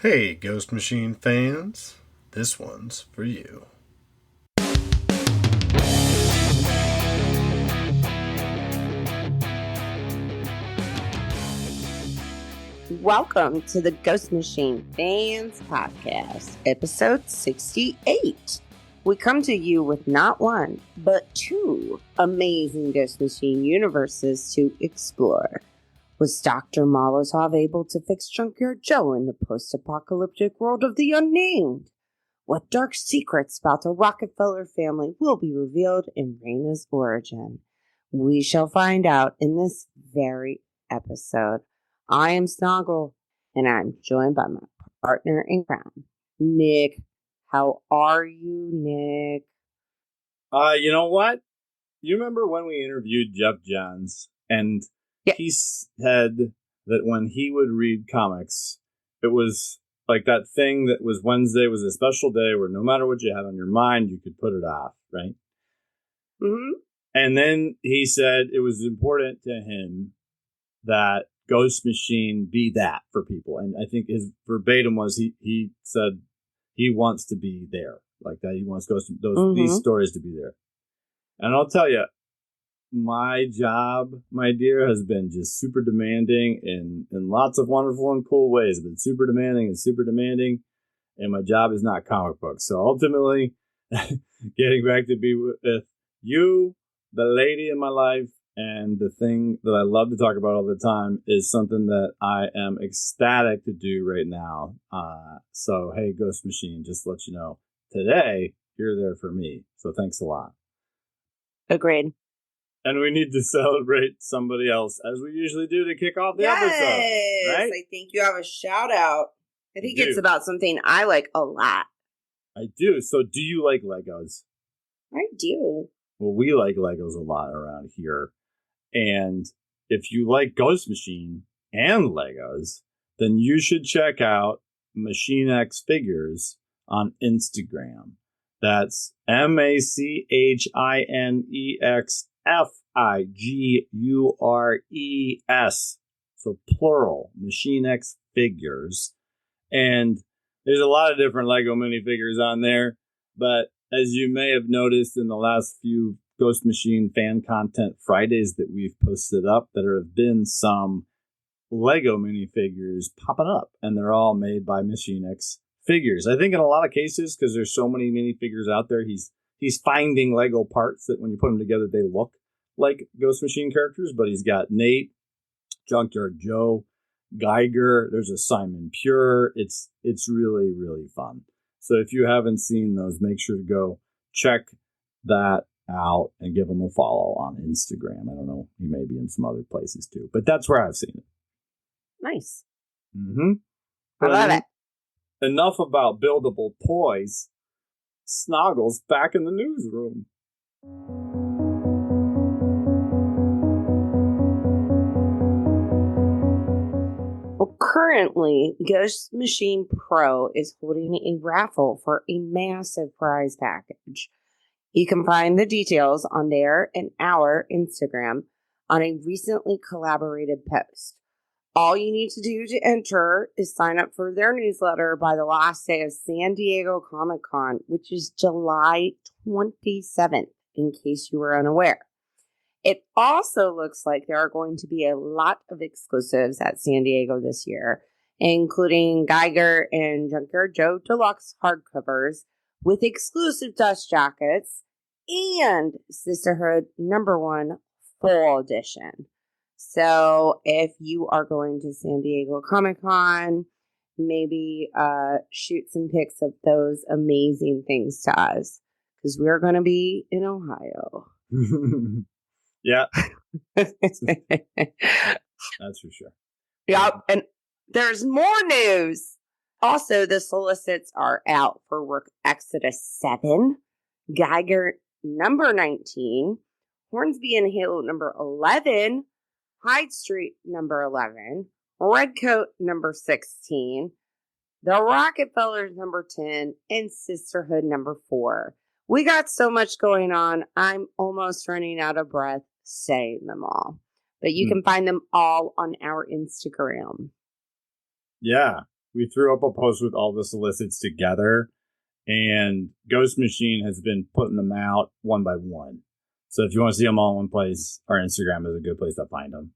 Hey, Ghost Machine fans, this one's for you. Welcome to the Ghost Machine Fans Podcast, episode 68. We come to you with not one, but two amazing Ghost Machine universes to explore. Was Dr. Molotov able to fix Junkyard Joe in the post-apocalyptic world of the Unnamed? What dark secrets about the Rocketfeller family will be revealed in Raina's origin? We shall find out in this very episode. I am Snoggle, and I'm joined by my partner in crime, Nick. How are you, Nick? You know what? You remember when we interviewed Jeff Johns, and he said that when he would read comics, it was like that thing that was Wednesday was a special day where no matter what you had on your mind, you could put it off, right? Mm-hmm. And then he said it was important to him that Ghost Machine be that for people. And I think his verbatim was he said he wants to be there like that. He wants these stories to be there. And I'll tell you, my job, my dear, has been just super demanding in lots of wonderful and cool ways. It's been super demanding, and my job is not comic books. So ultimately, getting back to be with you, the lady in my life, and the thing that I love to talk about all the time is something that I am ecstatic to do right now. So, hey, Ghost Machine, just to let you know, today, you're there for me. So thanks a lot. Agreed. And we need to celebrate somebody else, as we usually do to kick off the episode. Right? I think you have a shout out. I think it's about something I like a lot. I do. So do you like Legos? I do. Well, we like Legos a lot around here. And if you like Ghost Machine and Legos, then you should check out Machine X Figures on Instagram. That's MACHINEXFIGURES. So plural, Machine X Figures. And there's a lot of different Lego minifigures on there. But as you may have noticed in the last few Ghost Machine fan content Fridays that we've posted up, there have been some Lego minifigures popping up. And they're all made by Machine X Figures. I think in a lot of cases, because there's so many minifigures out there, he's finding Lego parts that when you put them together, they look like Ghost Machine characters. But he's got Nate, Junkyard Joe, Geiger. There's a Simon Pure. It's really, really fun. So if you haven't seen those, make sure to go check that out and give him a follow on Instagram. I don't know. He may be in some other places too, but that's where I've seen it. Nice. Mm-hmm. I love it. Enough about buildable toys. Snoggle's back in the newsroom. Well, currently, Ghost Machine Pro is holding a raffle for a massive prize package. You can find the details on their and our Instagram on a recently collaborated post. All you need to do to enter is sign up for their newsletter by the last day of San Diego Comic-Con, which is July 27th, in case you were unaware. It also looks like there are going to be a lot of exclusives at San Diego this year, including Geiger and Junkyard Joe Deluxe hardcovers with exclusive dust jackets and Sisterhood #1 full edition. So if you are going to San Diego Comic-Con, maybe shoot some pics of those amazing things to us, because we're going to be in Ohio. Yeah. That's for sure. Yep. And there's more news. Also, the solicits are out for Work Exodus 7, Geiger #19, Hornsby and Halo #11, Hyde Street #11, Redcoat #16, The Rocketfellers #10, and Sisterhood #4. We got so much going on, I'm almost running out of breath saying them all. But you can find them all on our Instagram. Yeah. we threw up a post with all the solicits together, and Ghost Machine has been putting them out one by one. So if you want to see them all in one place, our Instagram is a good place to find them.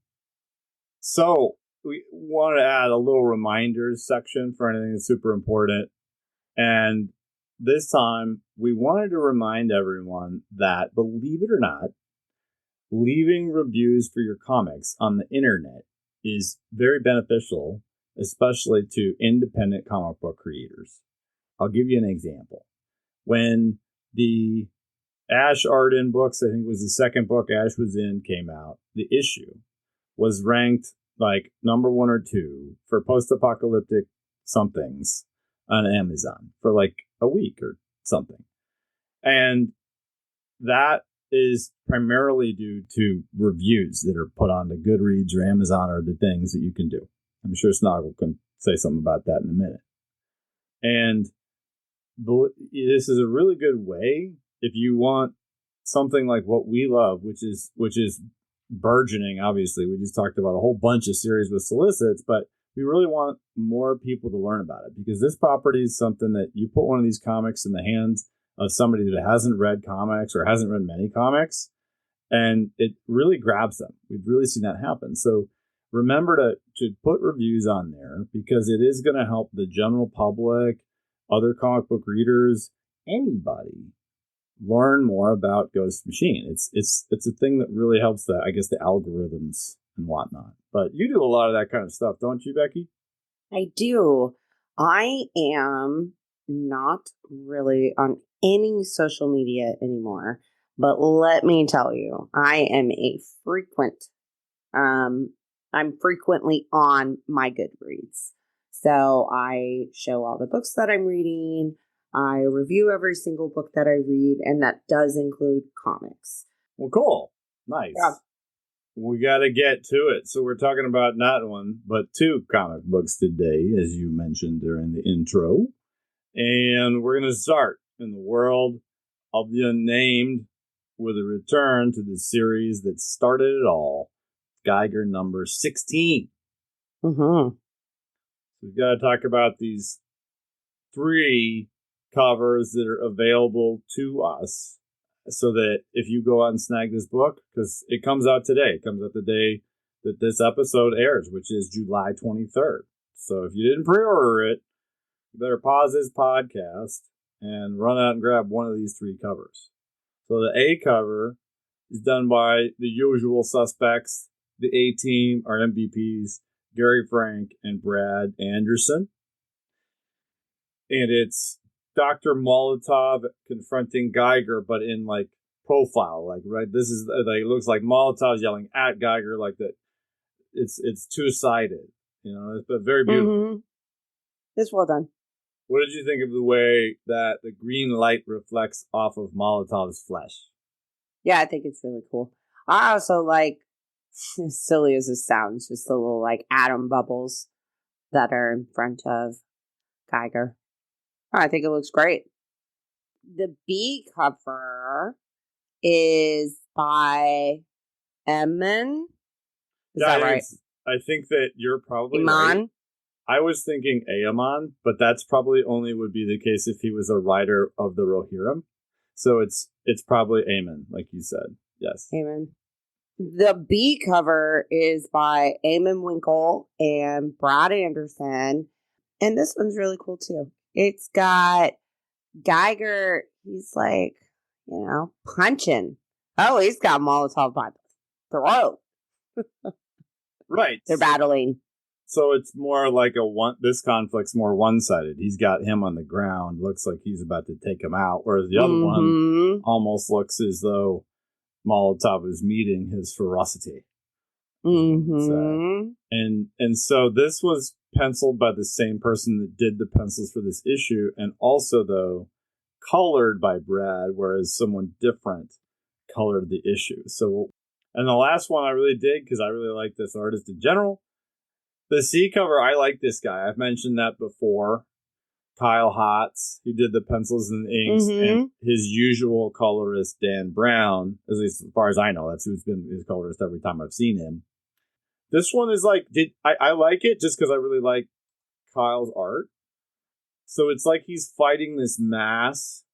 So we want to add a little reminders section for anything that's super important. And this time, we wanted to remind everyone that, believe it or not, leaving reviews for your comics on the internet is very beneficial, especially to independent comic book creators. I'll give you an example. When the Ash Arden books, I think it was the second book Ash was in, came out, the issue was ranked like number 1 or 2 for post-apocalyptic somethings on Amazon for like a week or something. And that is primarily due to reviews that are put on the Goodreads or Amazon or the things that you can do. I'm sure Snoggle can say something about that in a minute. And this is a really good way if you want something like what we love, which is burgeoning. Obviously, we just talked about a whole bunch of series with solicits, but we really want more people to learn about it, because this property is something that you put one of these comics in the hands of somebody that hasn't read comics or hasn't read many comics, and it really grabs them. We've really seen that happen. So remember to put reviews on there, because it is going to help the general public, other comic book readers, anybody learn more about Ghost Machine. It's a thing that really helps the algorithms and whatnot. But you do a lot of that kind of stuff, don't you, Becky? I do. I am not really on any social media anymore, but let me tell you, I am a frequent, I'm frequently on my Goodreads. So I show all the books that I'm reading. I review every single book that I read, and that does include comics. Well, cool. Nice. Yeah. We got to get to it. So we're talking about not one, but 2 comic books today, as you mentioned during the intro. And we're going to start in the world of the Unnamed with a return to the series that started it all, Geiger number 16. Mm-hmm. We've got to talk about these 3 covers that are available to us, so that if you go out and snag this book, because it comes out today, it comes out the day that this episode airs, which is July 23rd. So if you didn't pre-order it, you better pause this podcast and run out and grab one of these 3 covers. So the A cover is done by the usual suspects, the A-Team, our MVPs, Gary Frank and Brad Anderson. And it's Dr. Molotov confronting Geiger, but in like profile, like, right? This is like, it looks like Molotov's yelling at Geiger, like that. It's 2-sided, you know, it's very beautiful. Mm-hmm. It's well done. What did you think of the way that the green light reflects off of Molotov's flesh? Yeah, I think it's really cool. I also like, as silly as it sounds, just the little like atom bubbles that are in front of Geiger. I think it looks great. The B cover is by Eamon. Is that right? I think that you're probably Eamon. Right. I was thinking Eamon, but that's probably only would be the case if he was a writer of the Rohirrim. So it's probably Eamon, like you said. Yes. Eamon. The B cover is by Eamon Winkle and Brad Anderson. And this one's really cool too. It's got Geiger, he's like, punching. Oh, he's got Molotov by the throat. Right. They're battling. So it's more like this conflict's more one-sided. He's got him on the ground, looks like he's about to take him out, whereas the other one almost looks as though Molotov is meeting his ferocity. Mm-hmm. And so this was penciled by the same person that did the pencils for this issue, and also, though, colored by Brad, whereas someone different colored the issue. So, and the last one I really dig, because I really like this artist in general. The C cover, I like this guy. I've mentioned that before. Kyle Hotz, who did the pencils and the inks, and his usual colorist, Dan Brown, at least as far as I know, that's who's been his colorist every time I've seen him. This one is like, I like it just because I really like Kyle's art. So it's like he's fighting this mass,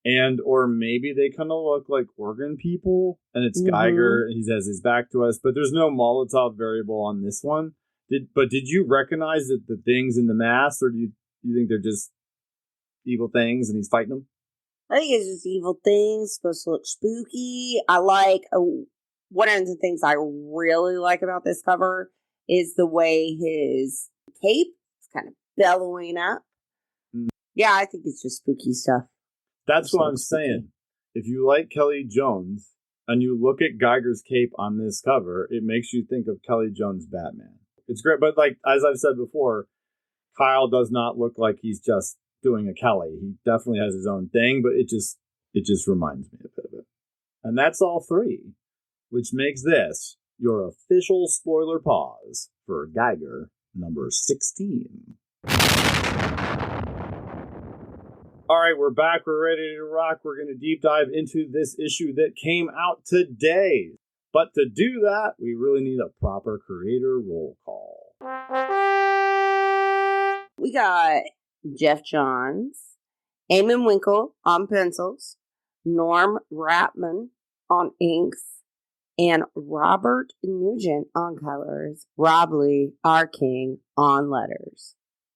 and or maybe they kind of look like organ people, and it's Geiger, and he has his back to us, but there's no Molotov variable on this one. Did you recognize that the things in the mask, or do you think they're just evil things and he's fighting them? I think it's just evil things, supposed to look spooky. I like, one of the things I really like about this cover is the way his cape is kind of bellowing up. Yeah, I think it's just spooky stuff. That's what I'm saying. If you like Kelly Jones and you look at Geiger's cape on this cover, it makes you think of Kelly Jones' Batman. It's great, but like as I've said before, Kyle does not look like he's just doing a Kelly. He definitely has his own thing, but it just reminds me a bit of it. And that's all three, which makes this your official spoiler pause for Geiger number 16. All right, we're back. We're ready to rock. We're going to deep dive into this issue that came out today. But to do that, we really need a proper creator roll call. We got Jeff Johns, Eamon Winkle on pencils, Norm Ratman on inks, and Robert Nugent on colors. Rob Lee, our king, on letters.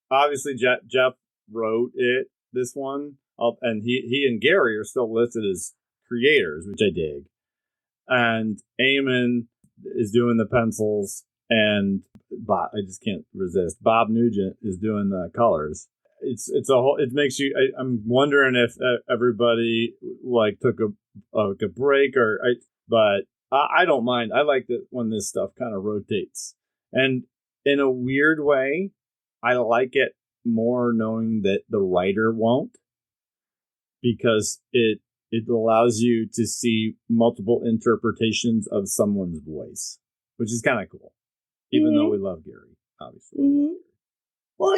Obviously, Jeff wrote it, this one, and he and Gary are still listed as creators, which I dig. And Eamon is doing the pencils, and Bob, I just can't resist. Bob Nugent is doing the colors. It's a whole. It makes you. I'm wondering if everybody like took a break but I don't mind. I like that when this stuff kind of rotates, and in a weird way, I like it more knowing that the writer won't, because it allows you to see multiple interpretations of someone's voice, which is kind of cool, even though we love Gary, obviously. Well,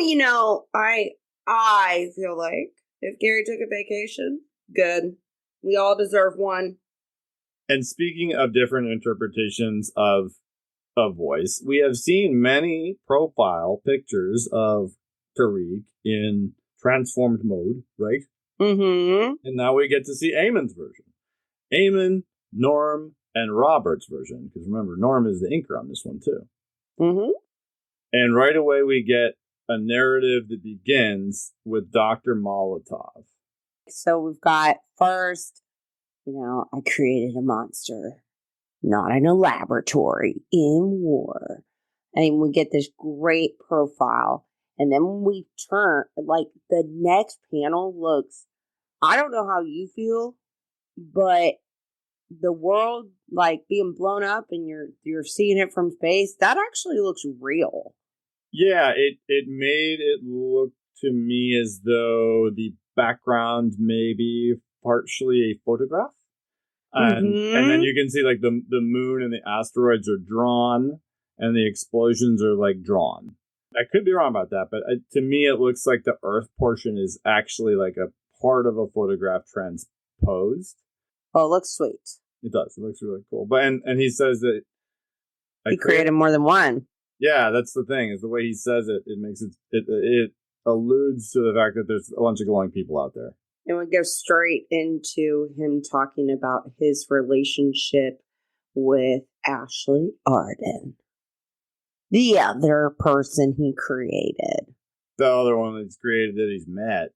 I feel like if Gary took a vacation, good. We all deserve one. And speaking of different interpretations of voice, we have seen many profile pictures of Tariq in transformed mode, right? Mm-hmm. And now we get to see Eamon's version. Eamon, Norm, and Robert's version. Because remember, Norm is the inker on this one too. Mm-hmm. And right away we get a narrative that begins with Dr. Molotov. So we've got first, I created a monster, not in a laboratory, in war. And we get this great profile. And then when we turn, like the next panel looks, I don't know how you feel, but the world like being blown up and you're seeing it from space, that actually looks real. Yeah, it made it look to me as though the background may be partially a photograph. And then you can see like the moon and the asteroids are drawn and the explosions are like drawn. I could be wrong about that, but to me it looks like the Earth portion is actually like a part of a photograph transposed. Oh, it looks sweet. It does. It looks really cool. But and he says that he created more than one. Yeah, that's the thing. Is the way he says it. It makes it alludes to the fact that there's a bunch of glowing people out there. And we go straight into him talking about his relationship with Ashley Arden, the other person he created. The other one that's created that he's met.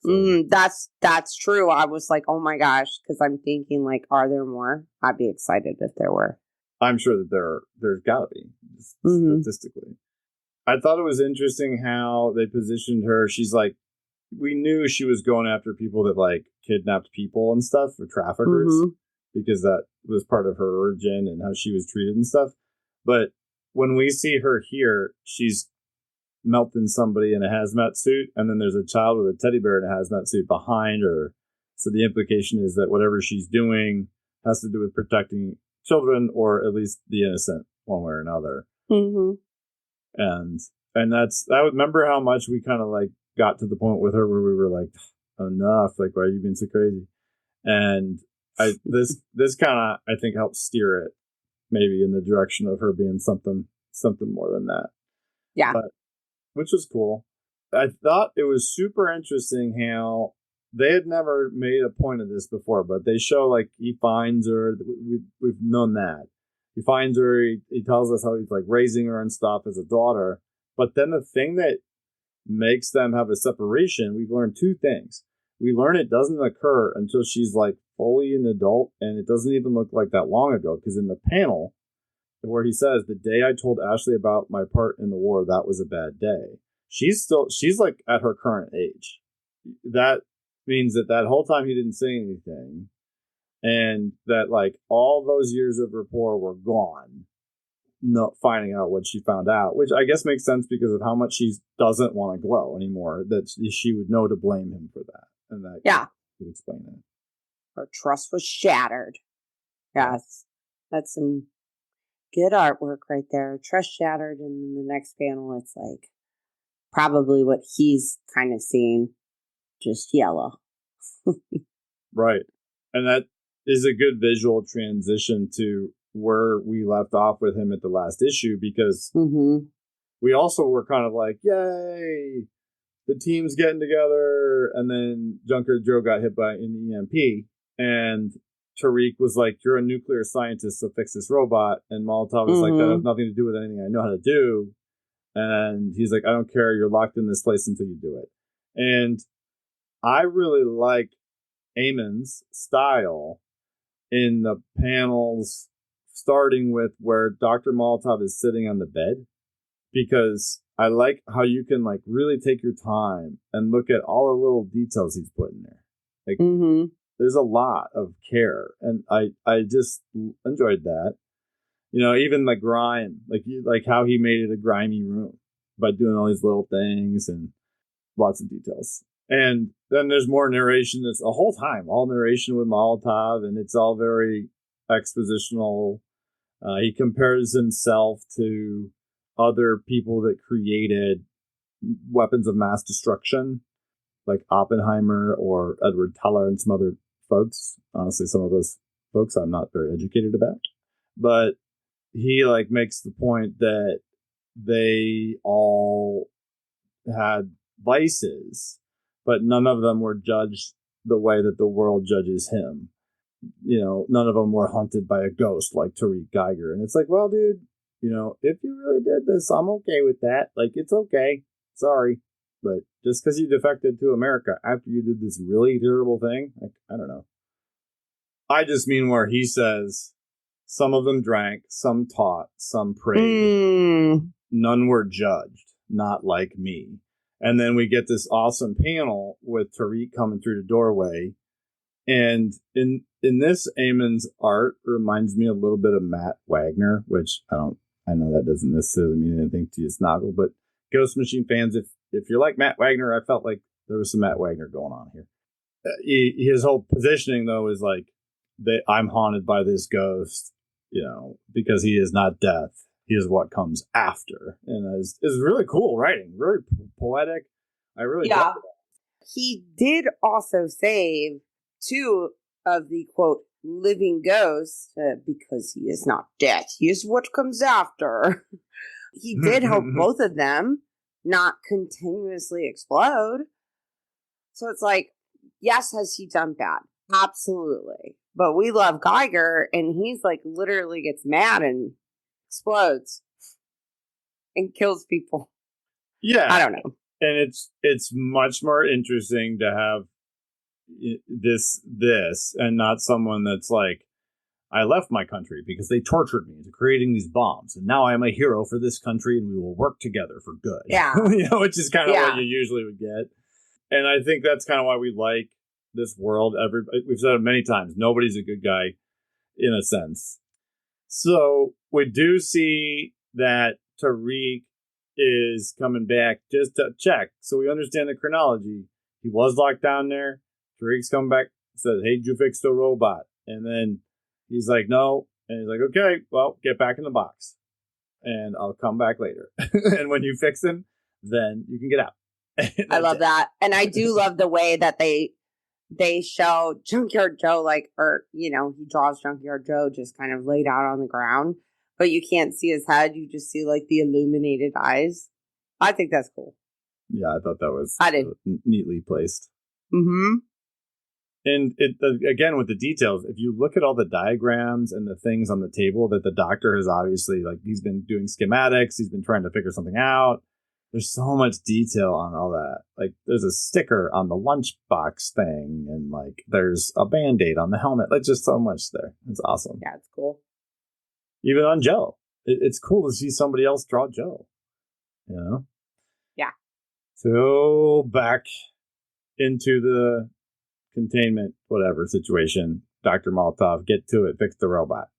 So. That's true. I was like, oh my gosh, because I'm thinking like, are there more? I'd be excited if there were. I'm sure that there's gotta be statistically. I thought it was interesting how they positioned her. She's like, we knew she was going after people that like kidnapped people and stuff for traffickers, because that was part of her origin and how she was treated and stuff. But when we see her here, she's melting somebody in a hazmat suit, and then there's a child with a teddy bear in a hazmat suit behind her. So the implication is that whatever she's doing has to do with protecting children, or at least the innocent, one way or another. And that's, I remember how much we kind of like got to the point with her where we were like, enough, like, why are you being so crazy? And this kind of, I think, helps steer it maybe in the direction of her being something more than that. Yeah. But which was cool. I thought it was super interesting how they had never made a point of this before, but they show like he finds her. We've known that. He finds her. He tells us how he's like raising her and stuff as a daughter. But then the thing that makes them have a separation, we've learned two things. We learn it doesn't occur until she's like fully an adult, and it doesn't even look like that long ago, because in the panel where he says, "The day I told Ashley about my part in the war, that was a bad day." She's like at her current age. That means that whole time he didn't say anything, and that like all those years of rapport were gone. Not finding out what she found out, which I guess makes sense because of how much she doesn't want to glow anymore, that she would know to blame him for that. And that could explain it. Her trust was shattered. Yes. That's some good artwork right there. Trust shattered. And in the next panel, it's like probably what he's kind of seeing, just yellow. Right. And that is a good visual transition to where we left off with him at the last issue, because we also were kind of like, yay, the team's getting together. And then Junkyard Joe got hit by an EMP, and Tariq was like, you're a nuclear scientist, so fix this robot. And Molotov was like, that has nothing to do with anything I know how to do. And he's like, I don't care, you're locked in this place until you do it. And I really like Eamon's style in the panels, starting with where Dr. Molotov is sitting on the bed, because I like how you can like really take your time and look at all the little details he's put in there. Like there's a lot of care, and I just enjoyed that. You know, even the grime, like how he made it a grimy room by doing all these little things and lots of details. And then there's more narration. That's a whole time, all narration with Molotov, and it's all very expositional. He compares himself to other people that created weapons of mass destruction, like Oppenheimer or Edward Teller and some other folks. Honestly, some of those folks I'm not very educated about. But he like makes the point that they all had vices, but none of them were judged the way that the world judges him. You know, none of them were hunted by a ghost like Tariq Geiger. And it's like, well, dude, you know, if you really did this, I'm okay with that. Like, it's okay. Sorry. But just because you defected to America after you did this really terrible thing, like, I don't know. I just mean where he says, some of them drank, some taught, some prayed. None were judged, not like me. And then we get this awesome panel with Tariq coming through the doorway. And in this, Eamon's art reminds me a little bit of Matt Wagner, which I know that doesn't necessarily mean anything to you, Snoggle, but Ghost Machine fans, if you're like Matt Wagner, I felt like there was some Matt Wagner going on here. His whole positioning, though, is like, I'm haunted by this ghost, you know, because he is not death. He is what comes after. And it's really cool writing, very poetic. I really did. He did also save 2 of the, quote, living ghosts, because he is not death. He is what comes after. He did help both of them not continuously explode. So it's like, yes, has he done bad? Absolutely. But we love Geiger, and he's like literally gets mad and explodes and kills people. Yeah. I don't know. And it's much more interesting to have this and not someone that's like, I left my country because they tortured me into creating these bombs, and now I am a hero for this country, and we will work together for good. Yeah. You know, which is kind of what you usually would get. And I think that's kind of why we like this world. We've said it many times, nobody's a good guy in a sense. So we do see that Tariq is coming back just to check, so we understand the chronology. He was locked down there. Tariq's coming back, says, hey, did you fix the robot? And then he's like, no. And he's like, okay, well, get back in the box and I'll come back later. And when you fix him, then you can get out. I love that. And I do love the way that they show Junkyard Joe, like, or, you know, he draws Junkyard Joe just kind of laid out on the ground, but you can't see his head. You just see like the illuminated eyes. I think that's cool. Yeah, I thought that was I did. Neatly placed. Mm-hmm. And it again with the details, if you look at all the diagrams and the things on the table that the doctor has obviously, like, he's been doing schematics, he's been trying to figure something out. There's so much detail on all that. Like, there's a sticker on the lunchbox thing, and like there's a Band-Aid on the helmet. Like, just so much there. It's awesome. Yeah, it's cool. Even on Joe, it's cool to see somebody else draw Joe. You know? Yeah. So back into the containment, whatever situation. Dr. Molotov, get to it, fix the robot.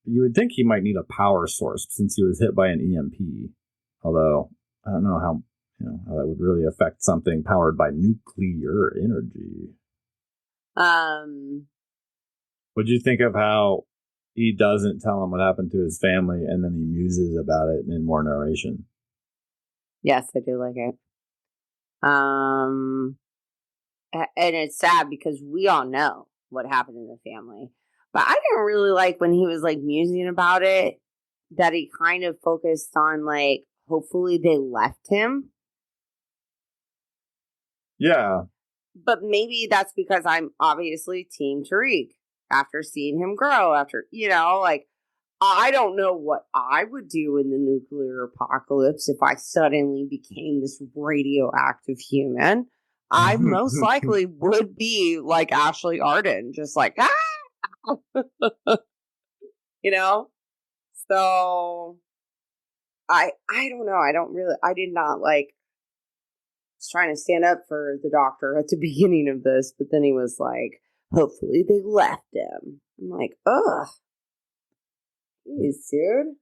You would think he might need a power source since he was hit by an EMP. Although, I don't know how that would really affect something powered by nuclear energy. What'd you think of how he doesn't tell him what happened to his family and then he muses about it in more narration? Yes, I do like it. And it's sad because we all know what happened in the family. But I didn't really like when he was like musing about it, that he kind of focused on like, hopefully they left him. Yeah. But maybe that's because I'm obviously Team Tariq after seeing him grow, after, like, I don't know what I would do in the nuclear apocalypse if I suddenly became this radioactive human. I most likely would be like Ashley Arden, just like, So I don't know. I did not like, was trying to stand up for the doctor at the beginning of this, but then he was like, hopefully they left him. I'm like, ugh. Jeez, dude.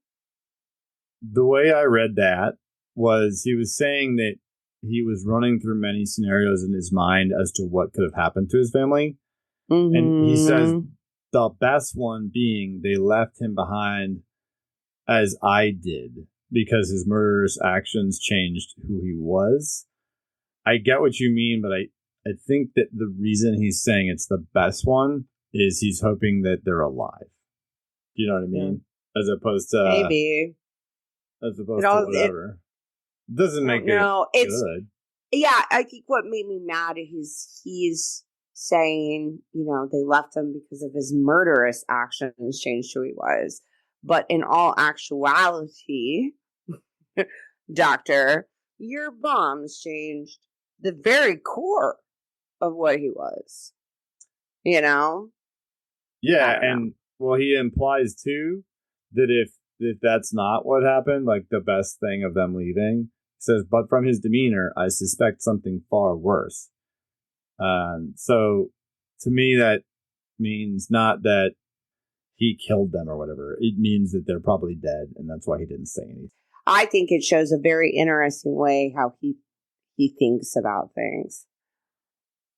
The way I read that was he was saying that he was running through many scenarios in his mind as to what could have happened to his family. Mm-hmm. And he says the best one being they left him behind as I did because his murderous actions changed who he was. I get what you mean, but I think that the reason he's saying it's the best one is he's hoping that they're alive. Do you know what I mean? Yeah. As opposed to maybe. As opposed to whatever. It doesn't make it good. Yeah, I think what made me mad is he's saying, they left him because of his murderous actions changed who he was. But in all actuality, Doctor, your bombs changed the very core of what he was. Yeah, and well, he implies too that if that's not what happened, like the best thing of them leaving, says, but from his demeanor, I suspect something far worse. So to me, that means not that he killed them or whatever. It means that they're probably dead, and that's why he didn't say anything. I think it shows a very interesting way how he thinks about things.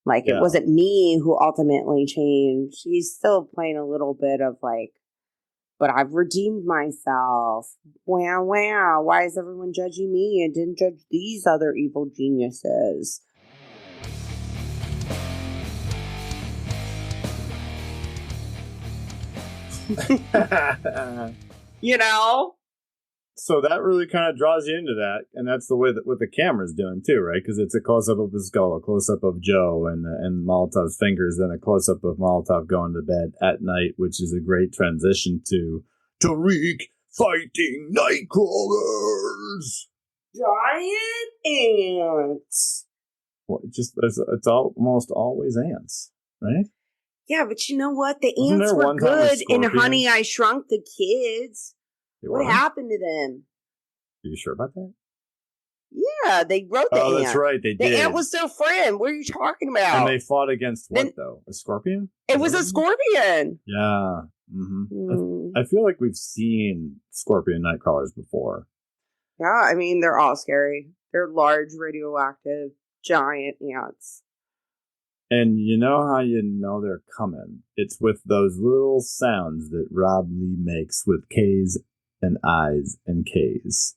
Like, It wasn't me who ultimately changed. He's still playing a little bit of like, but I've redeemed myself. Wow, wow. Why is everyone judging me and didn't judge these other evil geniuses? So that really kind of draws you into that, and that's the way that what the camera's doing too, right? Because it's a close-up of his skull, a close-up of Joe and Molotov's fingers, then a close-up of Molotov going to bed at night, which is a great transition to Tariq fighting Nightcrawlers. Giant ants. Well, it's almost always ants, right? Yeah, but you know what? The ants were good in Honey, I Shrunk the Kids. What happened to them? Are you sure about that? Yeah, they wrote the ant. Oh, that's right, they did. The ant was their friend. What are you talking about? And they fought against what, though? A scorpion? It was a scorpion. Yeah. Mm-hmm. I feel like we've seen scorpion nightcrawlers before. Yeah, I mean, they're all scary. They're large, radioactive, giant ants. And you know how you know they're coming? It's with those little sounds that Rob Lee makes with K's and I's and K's.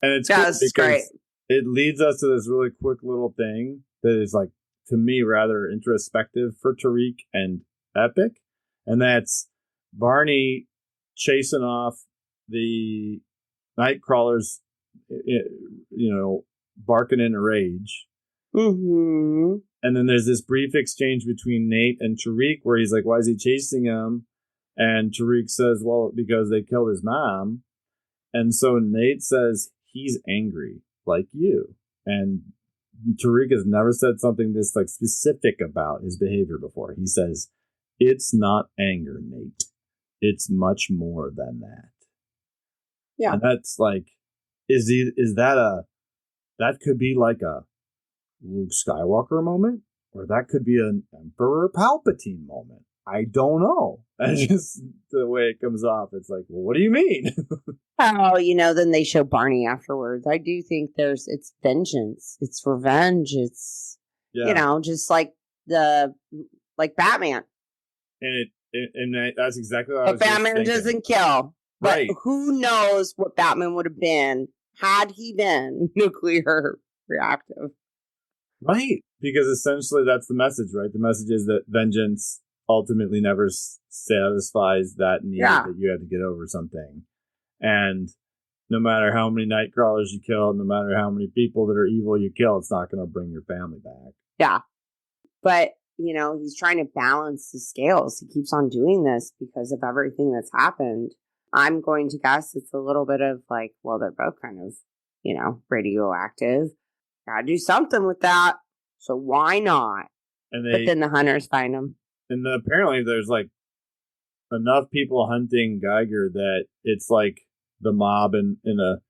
And it's cool because great. It leads us to this really quick little thing that is, like, to me, rather introspective for Tariq and epic. And that's Barney chasing off the night crawlers, barking in a rage. Mm-hmm. And then there's this brief exchange between Nate and Tariq where he's like, why is he chasing him? And Tariq says, well, because they killed his mom. And so Nate says, he's angry like you. And Tariq has never said something this like specific about his behavior before. He says, it's not anger, Nate. It's much more than that. Yeah. And that's like, that could be like a Luke Skywalker moment, or that could be an Emperor Palpatine moment. I don't know. That's just the way it comes off. It's like, well, what do you mean? Oh, then they show Barney afterwards. I do think it's vengeance. It's revenge. It's, just like Batman. And that's exactly what I was Batman thinking. doesn't kill. But Right. who knows what Batman would have been had he been nuclear reactive. Right. Because essentially that's the message, right? The message is that vengeance ultimately never satisfies that need that you had to get over something. And no matter how many night crawlers you kill, no matter how many people that are evil you kill, it's not going to bring your family back. Yeah. But, he's trying to balance the scales. He keeps on doing this because of everything that's happened. I'm going to guess it's a little bit of like, well, they're both kind of, radioactive. Gotta do something with that. So why not? But then the hunters find them. And apparently there's like enough people hunting Geiger that it's like the mob in a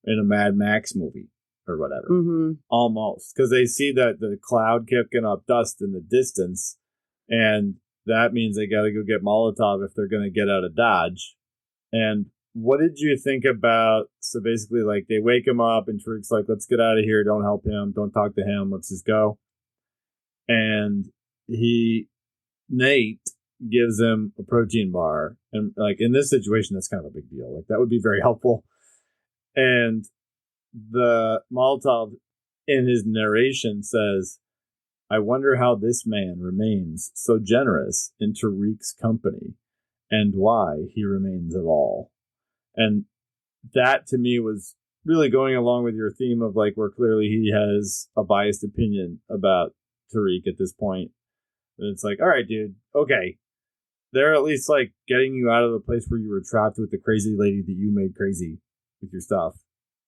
Mad Max movie or whatever. Mm-hmm. Almost. Because they see that the cloud kicking up dust in the distance, and that means they got to go get Molotov if they're going to get out of Dodge. And what did you think about, so basically like they wake him up and Tariq's like, let's get out of here. Don't help him. Don't talk to him. Let's just go. And Nate gives him a protein bar. And like in this situation, that's kind of a big deal. Like that would be very helpful. And the Molotov in his narration says, I wonder how this man remains so generous in Tariq's company and why he remains at all. And that to me was really going along with your theme of like where clearly he has a biased opinion about Tariq at this point. And it's like, all right, dude, okay. They're at least like getting you out of the place where you were trapped with the crazy lady that you made crazy with your stuff.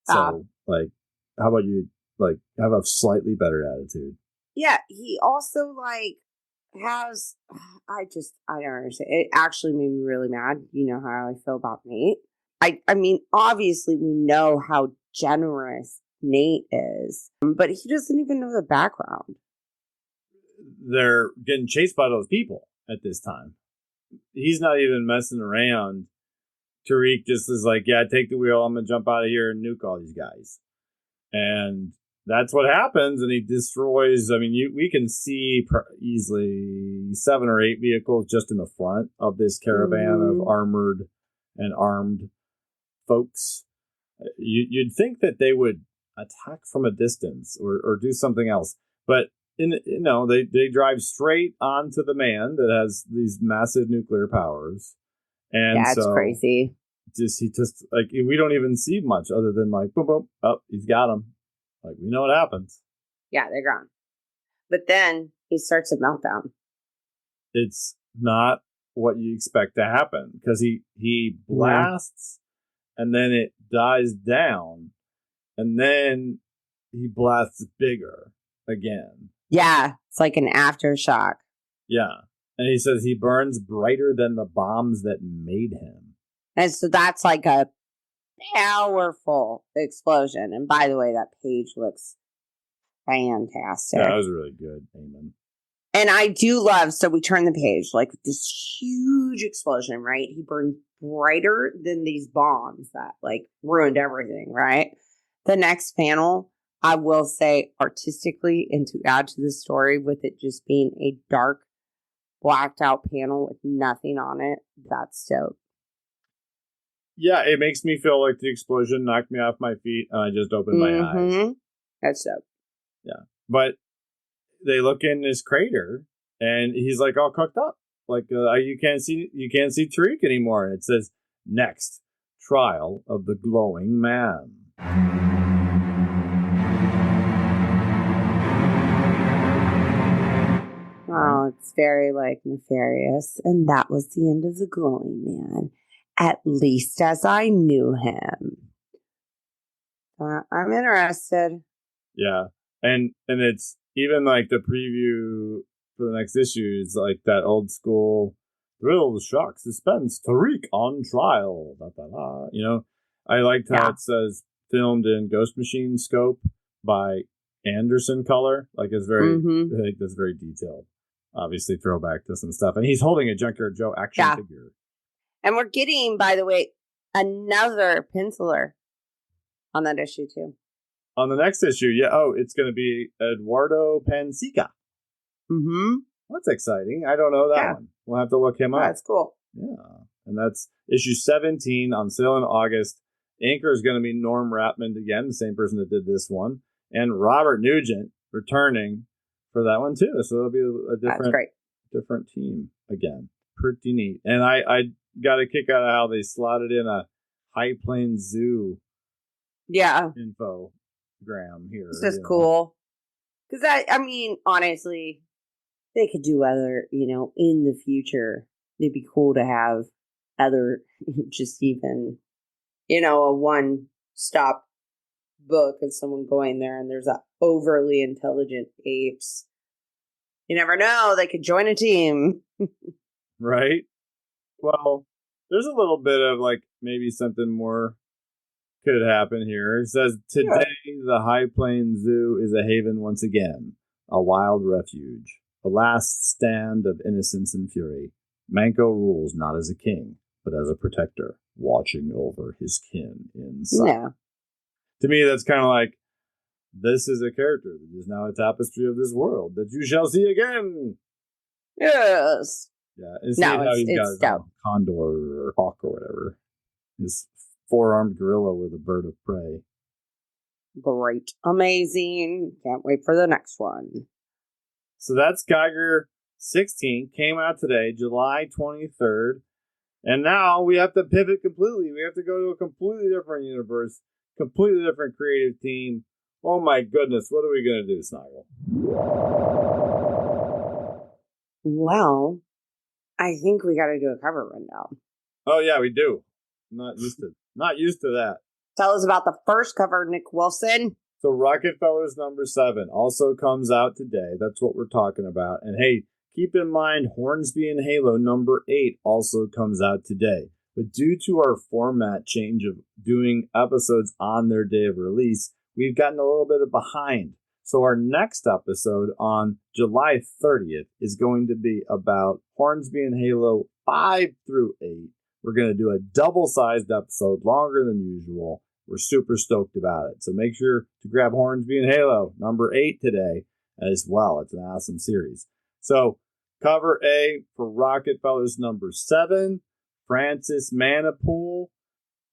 So like, how about you like have a slightly better attitude? Yeah, he also like has, I don't understand. It actually made me really mad. You know how I feel about Nate. I mean, obviously we know how generous Nate is, but he doesn't even know the background. They're getting chased by those people at this time. He's not even messing around. Tariq just is like, yeah, take the wheel. I'm going to jump out of here and nuke all these guys. And that's what happens. And he destroys, we can see easily 7 or 8 vehicles just in the front of this caravan of armored and armed folks. You'd think that they would attack from a distance or do something else. But they drive straight onto the man that has these massive nuclear powers, and that's crazy. He just like we don't even see much other than like boom, boom, oh, he's got him. Like we know what happens. Yeah, they're gone. But then he starts a meltdown. It's not what you expect to happen because he blasts, and then it dies down, and then he blasts bigger again. Yeah, it's like an aftershock. Yeah. And he says he burns brighter than the bombs that made him. And so that's like a powerful explosion. And by the way, that page looks fantastic. Yeah, that was really good. Amen. And I do love, so we turn the page, like this huge explosion, right? He burned brighter than these bombs that like ruined everything, right? The next panel, I will say artistically, and to add to the story with it just being a dark, blacked out panel with nothing on it, that's dope. Yeah, it makes me feel like the explosion knocked me off my feet and I just opened my eyes. That's dope. Yeah. But they look in this crater and he's like all cooked up. Like you can't see Tariq anymore. And it says, next, Trial of the Glowing Man. Oh, it's very, nefarious. And that was the end of the Glowing Man, at least as I knew him. I'm interested. Yeah. And it's even like the preview for the next issue is like that old school thrill, shock, suspense, Tariq on trial. Da, da, da. You know, I liked how it says filmed in Ghost Machine scope by Anderson color. Like it's very, I think that's very detailed. Obviously, throwback to some stuff. And he's holding a Junkyard Joe action figure. And we're getting, by the way, another penciler on that issue too. On the next issue, it's going to be Eduardo Pansica. Mm-hmm. That's exciting. I don't know that one. We'll have to look him up. That's cool. Yeah. And that's issue 17 on sale in August. Inker is going to be Norm Rapmond again, the same person that did this one. And Robert Nugent returning for that one too. So it'll be a different team again. Pretty neat. And I got a kick out of how they slotted in a High Plains Zoo infogram here. It's just cool. Because I mean, honestly, they could do other, in the future. It'd be cool to have other, just even, a one-stop book of someone going there and there's a overly intelligent apes. You never know. They could join a team. Right? Well, there's a little bit of maybe something more could happen here. It says, today the High Plains Zoo is a haven once again, a wild refuge, a last stand of innocence and fury. Manco rules not as a king, but as a protector, watching over his kin inside. Yeah. To me, that's kind of like, this is a character that is now a tapestry of this world that you shall see again. Yes. Yeah, and see how he's got a condor or hawk or whatever. His four-armed gorilla with a bird of prey. Great. Amazing. Can't wait for the next one. So that's Geiger 16. Came out today, July 23rd. And now we have to pivot completely. We have to go to a completely different universe, completely different creative team. Oh my goodness, what are we going to do, Snoggle? Well, I think we got to do a cover rundown. Oh yeah, we do. Not used to that. Tell us about the first cover, Nick Wilson. So Rocketfellers number 7 also comes out today. That's what we're talking about. And hey, keep in mind Hornsby and Halo number 8 also comes out today. But due to our format change of doing episodes on their day of release, we've gotten a little bit of behind. So our next episode on July 30th is going to be about Hornsby and Halo 5 through 8. We're going to do a double-sized episode, longer than usual. We're super stoked about it. So make sure to grab Hornsby and Halo number 8 today as well. It's an awesome series. So cover A for Rocketfellers number 7, Francis Manipool.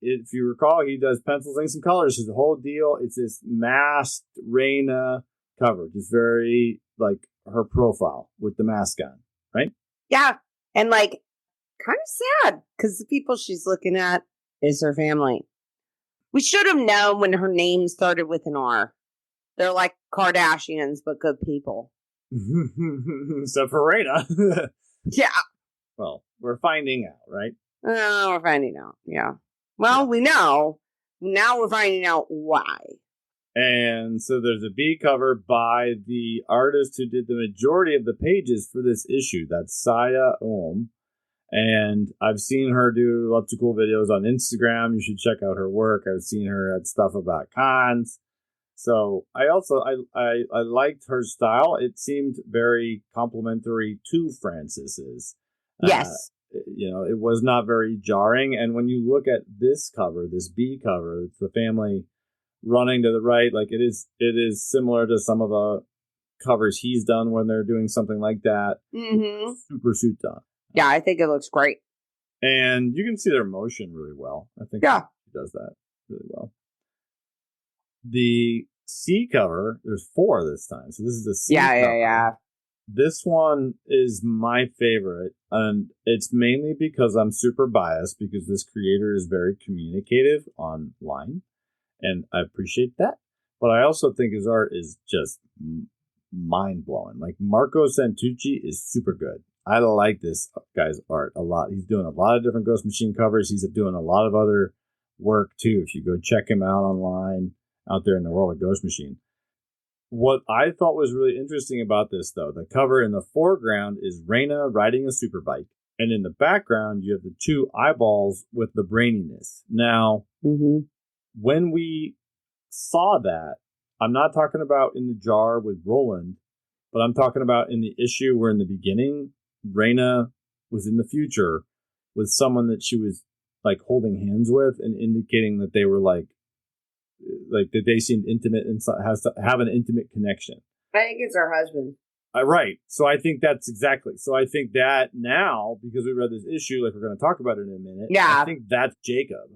If you recall, he does pencils, inks, and colors. It's the whole deal. It's this masked Raina cover. Just very like her profile with the mask on, right? Yeah. And kind of sad because the people she's looking at is her family. We should have known when her name started with an R. They're like Kardashians, but good people. Except for Raina. Yeah. Well, we're finding out, right? We're finding out. Yeah. Well, we know. Now we're finding out why. And so there's a B cover by the artist who did the majority of the pages for this issue. That's Saya Ohm. And I've seen her do lots of cool videos on Instagram. You should check out her work. I've seen her at stuff about cons. So I liked her style. It seemed very complimentary to Francis's. Yes. It was not very jarring. And when you look at this cover, this B cover, it's the family running to the right. Like it is similar to some of the covers he's done when they're doing something like that. Mm-hmm. Super suit done. Yeah, I think it looks great. And you can see their motion really well. I think she does that really well. The C cover, there's 4 this time. So this is the C cover. Yeah. This one is my favorite, and it's mainly because I'm super biased because this creator is very communicative online, and I appreciate that. But I also think his art is just mind-blowing. Like, Marco Santucci is super good. I like this guy's art a lot. He's doing a lot of different Ghost Machine covers. He's doing a lot of other work, too, if you go check him out online out there in the world of Ghost Machine. What I thought was really interesting about this, though, the cover in the foreground is Raina riding a superbike. And in the background, you have the two eyeballs with the braininess. Now, when we saw that, I'm not talking about in the jar with Roland, but I'm talking about in the issue where in the beginning, Raina was in the future with someone that she was like holding hands with and indicating that they were like that they seemed intimate and has to have an intimate connection. I think it's her husband. Right. So I think that's exactly. So I think that now, because we read this issue, like we're going to talk about it in a minute. Yeah. I think that's Jacob.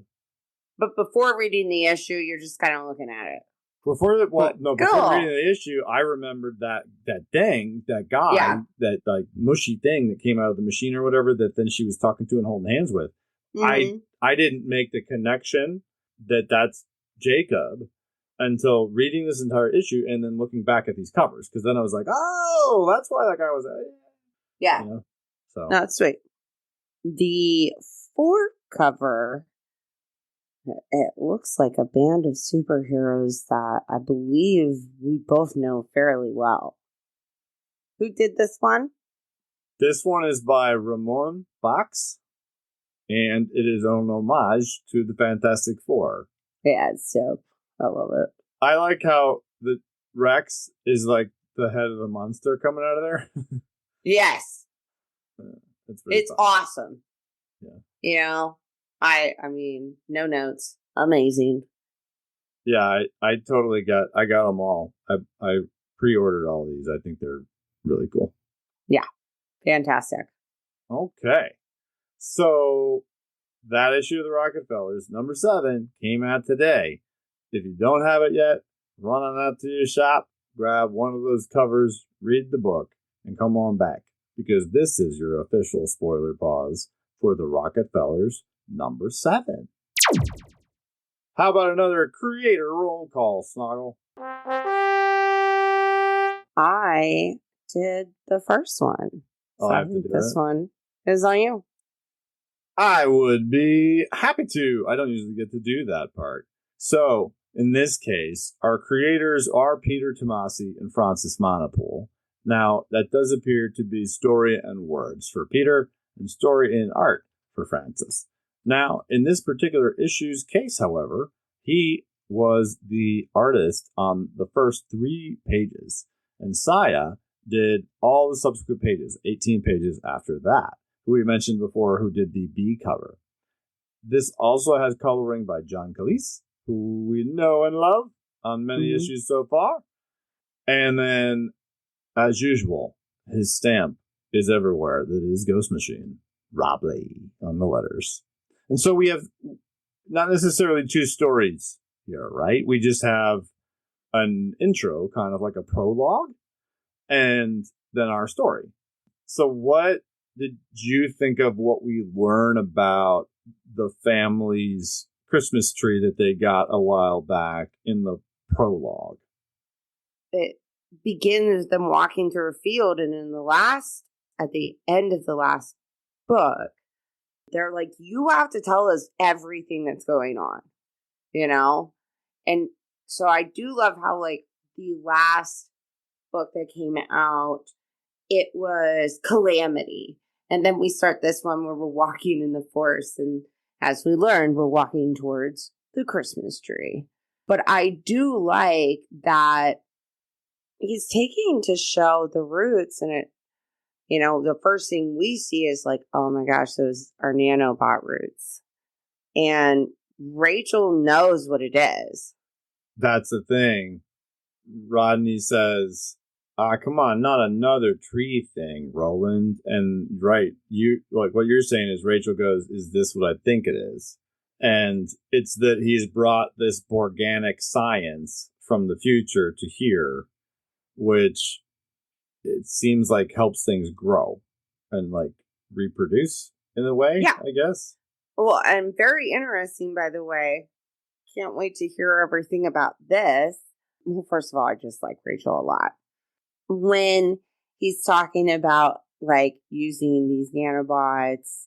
But before reading the issue, you're just kind of looking at it. Before reading the issue, I remembered that guy, that like mushy thing that came out of the machine or whatever that then she was talking to and holding hands with. I didn't make the connection that that's Jacob until reading this entire issue and then looking back at these covers, because then I was like, oh, that's why that guy was yeah. You know? So that's sweet. The fork cover, it looks like a band of superheroes that I believe we both know fairly well. Who did this one? This one is by Ramon Fox, and it is an homage to the Fantastic Four. Yeah, it's dope. I love it. I like how the Rex is like the head of the monster coming out of there. Yes. It's fun. Awesome. Yeah. You know, I mean, no notes. Amazing. Yeah, I totally got them all. I pre-ordered all these. I think they're really cool. Yeah. Fantastic. Okay. So that issue of the Rocketfellers, number 7, came out today. If you don't have it yet, run on out to your shop, grab one of those covers, read the book, and come on back, because this is your official spoiler pause for the Rocketfellers number 7. How about another creator roll call, Snoggle? I did the first one. So I have to do this one is on you. I would be happy to. I don't usually get to do that part. So, in this case, our creators are Peter Tomasi and Francis Monopool. Now, that does appear to be story and words for Peter and story and art for Francis. Now, in this particular issue's case, however, he was the artist on the first 3 pages, and Saya did all the subsequent pages, 18 pages after that, who we mentioned before, who did the B cover. This also has coloring by John Calise, who we know and love on many issues so far. And then, as usual, his stamp is everywhere. That is Ghost Machine, Rob Lee on the letters. And so we have not necessarily 2 stories here, right? We just have an intro, kind of like a prologue, and then our story. So what did you think of what we learn about the family's Christmas tree that they got a while back in the prologue? It begins them walking through a field, and at the end of the last book, they're like, you have to tell us everything that's going on, you know? And so I do love how, like, the last book that came out, it was Calamity. And then we start this one where we're walking in the forest. And as we learned, we're walking towards the Christmas tree. But I do like that he's taking to show the roots. And it, you know, the first thing we see is like, oh my gosh, those are nanobot roots. And Rachel knows what it is. That's the thing. Rodney says, come on, not another tree thing, Roland. And right, you like what you're saying is Rachel goes, is this what I think it is? And it's that he's brought this organic science from the future to here, which it seems like helps things grow and like reproduce in a way, Yeah. I guess. Well, and very interesting, by the way. Can't wait to hear everything about this. Well, first of all, I just like Rachel a lot. When he's talking about like using these nanobots,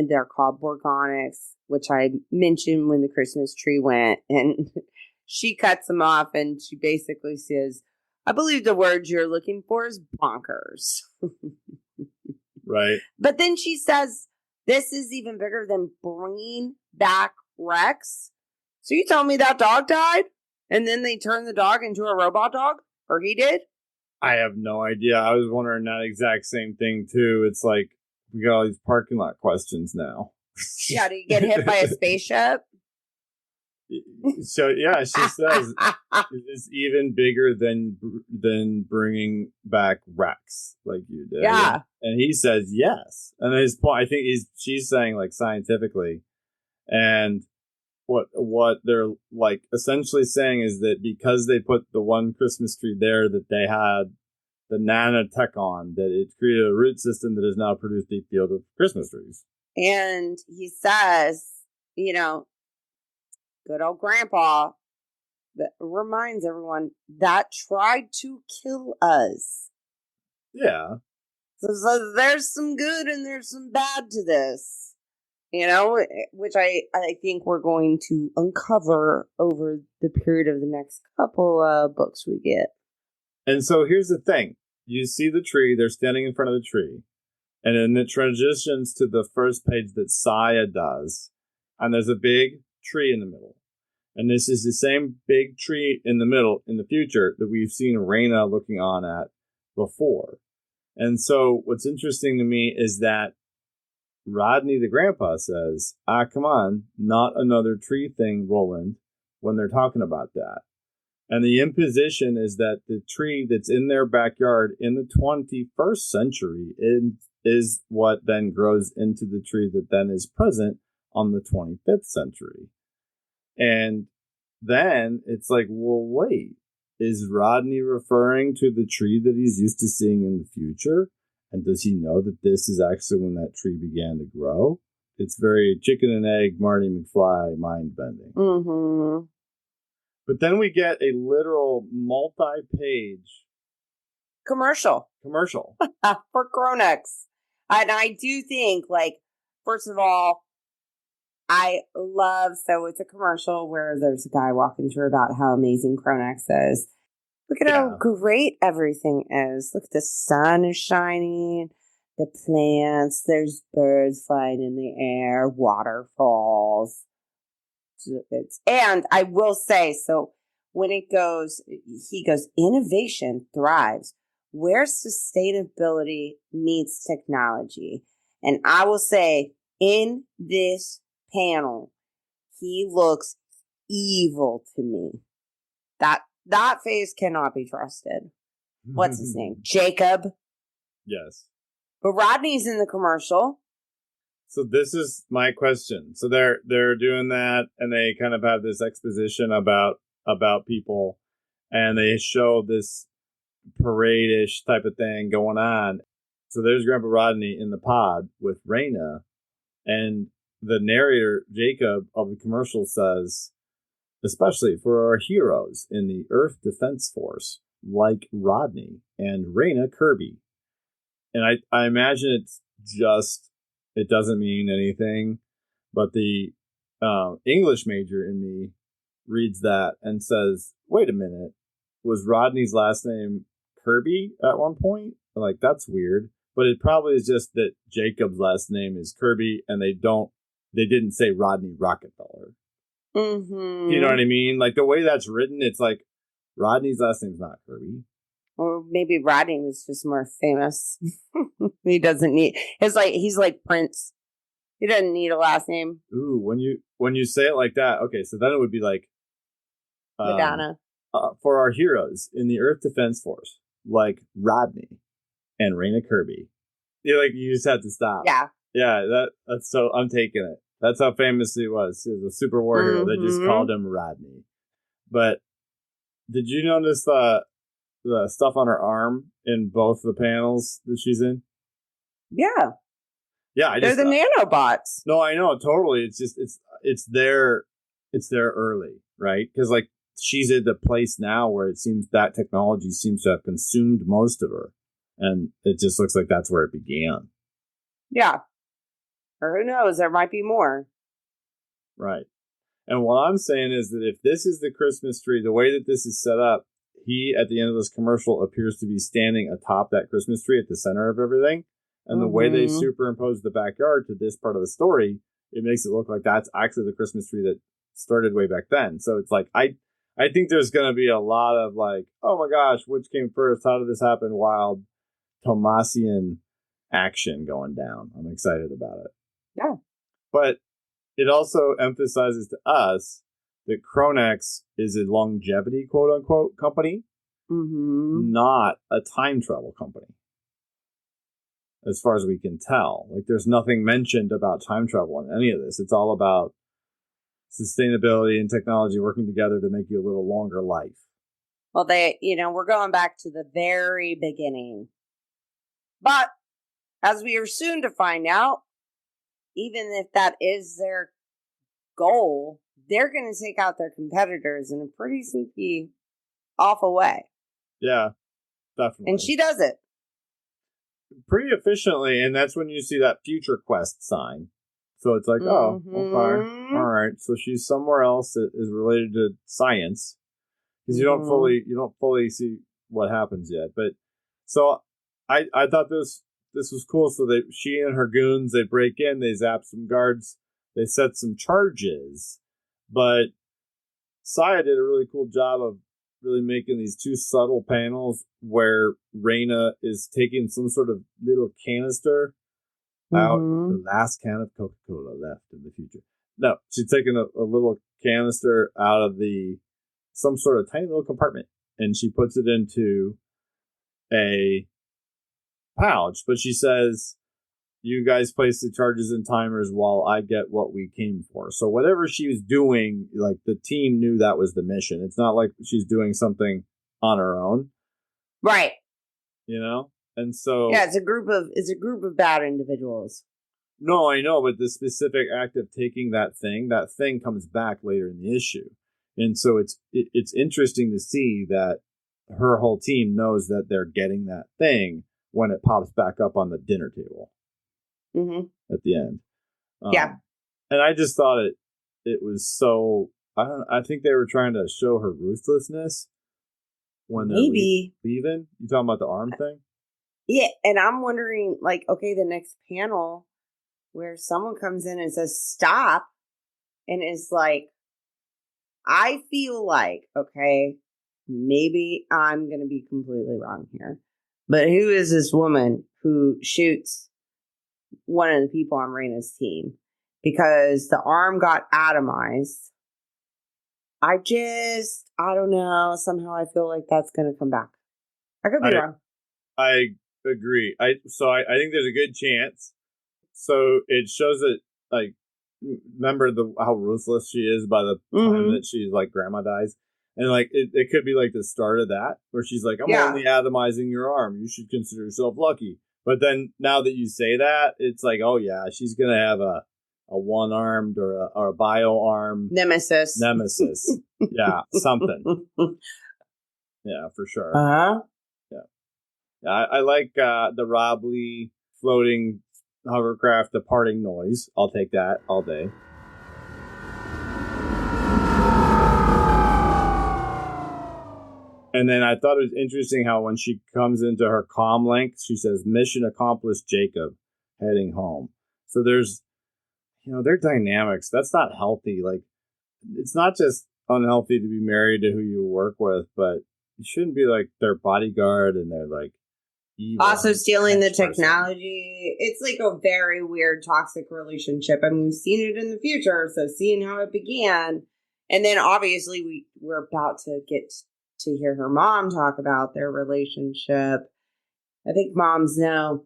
they're called Borgonics, which I mentioned when the Christmas tree went, and she cuts them off and she basically says, I believe the word you're looking for is bonkers. Right. But then she says, this is even bigger than bringing back Rex. So you tell me that dog died? And then they turned the dog into a robot dog? Or he did? I have no idea. I was wondering that exact same thing too. It's like we got all these parking lot questions now. Yeah, did he get hit by a spaceship? So yeah, she says it's even bigger than bringing back Rex like you did. Yeah. And he says yes. And his point, I think she's saying like scientifically, and what they're like essentially saying is that because they put the one Christmas tree there that they had the nanotech on, that it created a root system that has now produced a field of Christmas trees. And he says, good old grandpa that reminds everyone that tried to kill us. Yeah. So there's some good and there's some bad to this, which I think we're going to uncover over the period of the next couple of books we get. And so here's the thing. You see the tree, they're standing in front of the tree, and then it transitions to the first page that Saya does, and there's a big tree in the middle. And this is the same big tree in the middle in the future that we've seen Raina looking on at before. And so what's interesting to me is that Rodney the grandpa says, come on, not another tree thing, Roland, when they're talking about that. And the imposition is that the tree that's in their backyard in the 21st century is what then grows into the tree that then is present on the 25th century. And then it's like, well, wait, is Rodney referring to the tree that he's used to seeing in the future? And does he know that this is actually when that tree began to grow? It's very chicken and egg, Marty McFly mind bending. Mm-hmm. But then we get a literal multi-page commercial for Cronex. And I do think, like, first of all, I love, so it's a commercial where there's a guy walking through about how amazing Cronex is. Look at how great everything is. Look, the sun is shining, the plants, there's birds flying in the air, waterfalls. And I will say, so when he goes, innovation thrives where sustainability meets technology. And I will say, in this panel, he looks evil to me. That face cannot be trusted. What's his name? Jacob? Yes. But Rodney's in the commercial. So this is my question. So they're doing that, and they kind of have this exposition about people, and they show this parade-ish type of thing going on. So there's Grandpa Rodney in the pod with Raina, and the narrator, Jacob, of the commercial says, especially for our heroes in the Earth Defense Force, like Rodney and Raina Kirby. And I imagine it's just, it doesn't mean anything, but the English major in me reads that and says, wait a minute, was Rodney's last name Kirby at one point? Like, that's weird. But it probably is just that Jacob's last name is Kirby, and they didn't say Rodney Rockefeller. Mm-hmm. You know what I mean? Like, the way that's written, it's like Rodney's last name's not Kirby. Or maybe Rodney was just more famous. He doesn't need, he's like Prince. He doesn't need a last name. Ooh, when you say it like that, okay, so then it would be like Madonna. For our heroes in the Earth Defense Force, like Rodney and Raina Kirby. You just have to stop. Yeah. Yeah, that's so, I'm taking it. That's how famous he was. He was a super war hero. They just called him Rodney. But did you notice the stuff on her arm in both the panels that she's in? Yeah. Yeah, They're the nanobots. No, I know, totally. It's just it's there early, right? Because like she's at the place now where it seems that technology seems to have consumed most of her, and it just looks like that's where it began. Yeah. Or who knows? There might be more. Right. And what I'm saying is that if this is the Christmas tree, the way that this is set up, he at the end of this commercial appears to be standing atop that Christmas tree at the center of everything. And the way they superimpose the backyard to this part of the story, it makes it look like that's actually the Christmas tree that started way back then. So it's like, I think there's going to be a lot of like, oh my gosh, which came first? How did this happen? Wild Thomasian action going down. I'm excited about it. Yeah. But it also emphasizes to us that Kronex is a longevity, quote unquote, company, not a time travel company. As far as we can tell, like there's nothing mentioned about time travel in any of this. It's all about sustainability and technology working together to make you a little longer life. Well, we're going back to the very beginning. But as we are soon to find out, even if that is their goal, they're going to take out their competitors in a pretty sneaky, awful way. Yeah, definitely. And she does it pretty efficiently, and that's when you see that Future Quest sign. So it's like, oh, okay, all right. So she's somewhere else that is related to science, because you don't fully see what happens yet. But so I thought this was cool. So she and her goons, they break in, they zap some guards, they set some charges, but Saya did a really cool job of really making these two subtle panels where Raina is taking some sort of little canister out, the last can of Coca-Cola left in the future. No, she's taking a little canister out of some sort of tiny little compartment, and she puts it into a pouch, but she says, you guys place the charges and timers while I get what we came for. So whatever she was doing, like the team knew that was the mission. It's not like she's doing something on her own. right. And so Yeah, it's a group of bad individuals. No, I know, but the specific act of taking that thing comes back later in the issue. And so it's interesting to see that her whole team knows that they're getting that thing when it pops back up on the dinner table. At the end. Yeah. And I just thought it was so, I think they were trying to show her ruthlessness when they're leaving. You talking about the arm thing? Yeah, and I'm wondering, like, okay, the next panel where someone comes in and says stop, and is like, I feel like, okay, maybe I'm going to be completely wrong here, but who is this woman who shoots one of the people on Raina's team? Because the arm got atomized. I don't know. Somehow I feel like that's going to come back. I could be wrong. I agree. I think there's a good chance. So it shows that, like, remember how ruthless she is by the time that she's like grandma dies, and like it could be like the start of that where she's like, I'm only atomizing your arm. You should consider yourself lucky. But then now that you say that, it's like, oh yeah, she's gonna have a one-armed or a bio arm nemesis. Yeah, something. Yeah, for sure. Yeah, I like the Rob Lee floating hovercraft departing noise. I'll take that all day. And then I thought it was interesting how when she comes into her comm link, she says, mission accomplished, Jacob, heading home. So there's, their dynamics. That's not healthy. Like, it's not just unhealthy to be married to who you work with, but you shouldn't be like their bodyguard and they're like, also stealing the technology. It's like a very weird toxic relationship. I mean, we've seen it in the future, so seeing how it began, and then obviously we're about to get to hear her mom talk about their relationship. I think moms know.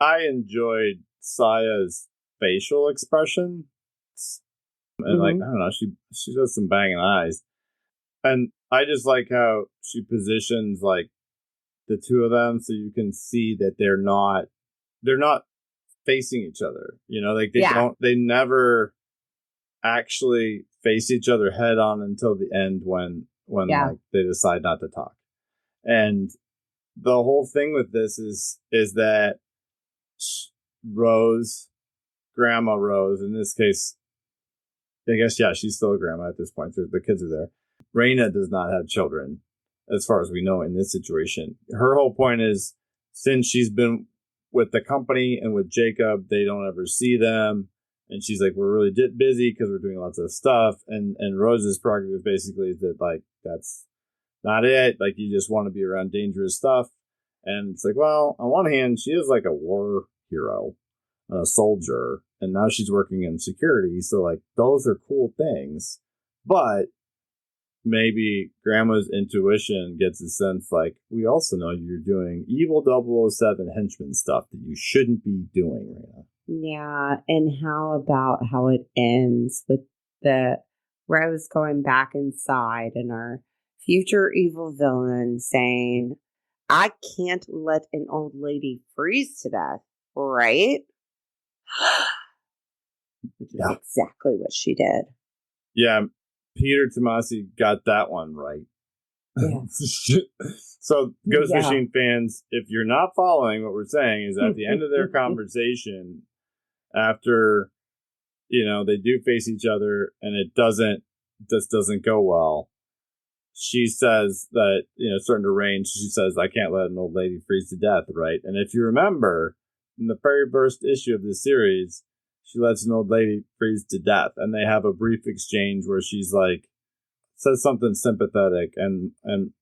I enjoyed Saya's facial expression, and like, I don't know, she does some banging eyes, and I just like how she positions like the two of them, so you can see that they're not facing each other. You know, like they never actually face each other head on until the end when like they decide not to talk. And the whole thing with this is that Grandma Rose, in this case, I guess, yeah, she's still a grandma at this point. The kids are there. Raina does not have children, as far as we know, in this situation. Her whole point is, since she's been with the company and with Jacob, they don't ever see them. And she's like, we're really busy because we're doing lots of stuff. And Rose's prerogative basically is that, like, that's not it. Like, you just want to be around dangerous stuff. And it's like, well, on one hand, she is like a war hero, a soldier, and now she's working in security. So, like, those are cool things. But maybe Grandma's intuition gets a sense, like, we also know you're doing evil 007 henchman stuff that you shouldn't be doing, Raina. Yeah, and how about how it ends with the Rose going back inside and our future evil villain saying, I can't let an old lady freeze to death, right? Which is exactly what she did. Yeah, Peter Tomasi got that one right. Yeah. So, Ghost Machine fans, if you're not following what we're saying, is at the end of their conversation, after, you know, they do face each other and it just doesn't go well, she says that, you know, it's starting to rain. She says, I can't let an old lady freeze to death, right? And if you remember, in the very first issue of this series, she lets an old lady freeze to death. And they have a brief exchange where she's like, says something sympathetic, and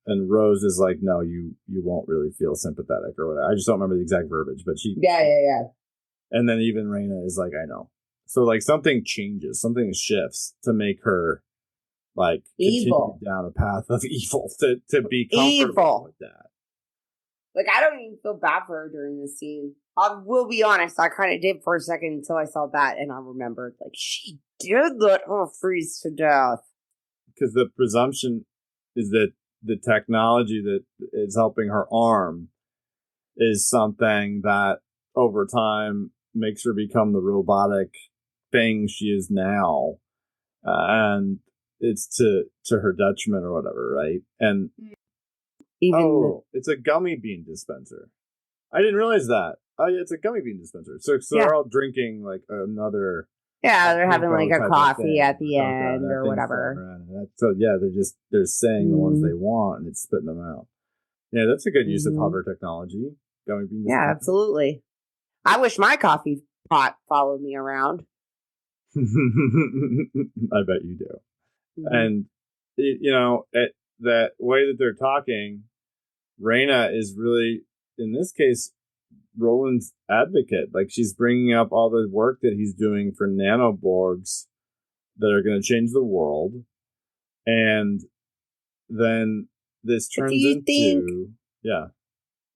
Rose is like, no, you won't really feel sympathetic or whatever. I just don't remember the exact verbiage, but she... Yeah. And then even Raina is like, I know. So, like, something changes, something shifts to make her, like, evil, continue down a path of evil, to be comfortable with that. Like, I don't even feel bad for her during this scene. I will be honest, I kind of did for a second until I saw that, and I remembered, like, she did let her freeze to death. Because the presumption is that the technology that is helping her arm is something that over time makes her become the robotic thing she is now. And it's to her detriment or whatever, right? And it's a gummy bean dispenser. I didn't realize that. Oh, yeah, it's a gummy bean dispenser. So they're all drinking like another. Yeah, they're having like a coffee at the end or whatever. So yeah, they're saying the ones they want and it's spitting them out. Yeah, that's a good use of hover technology. Gummy bean dispenser. Yeah, absolutely. I wish my coffee pot followed me around. I bet you do. And you know, that way that they're talking, Raina is really, in this case, Roland's advocate. Like, she's bringing up all the work that he's doing for nanoborgs that are going to change the world. And then this turns into... Yeah.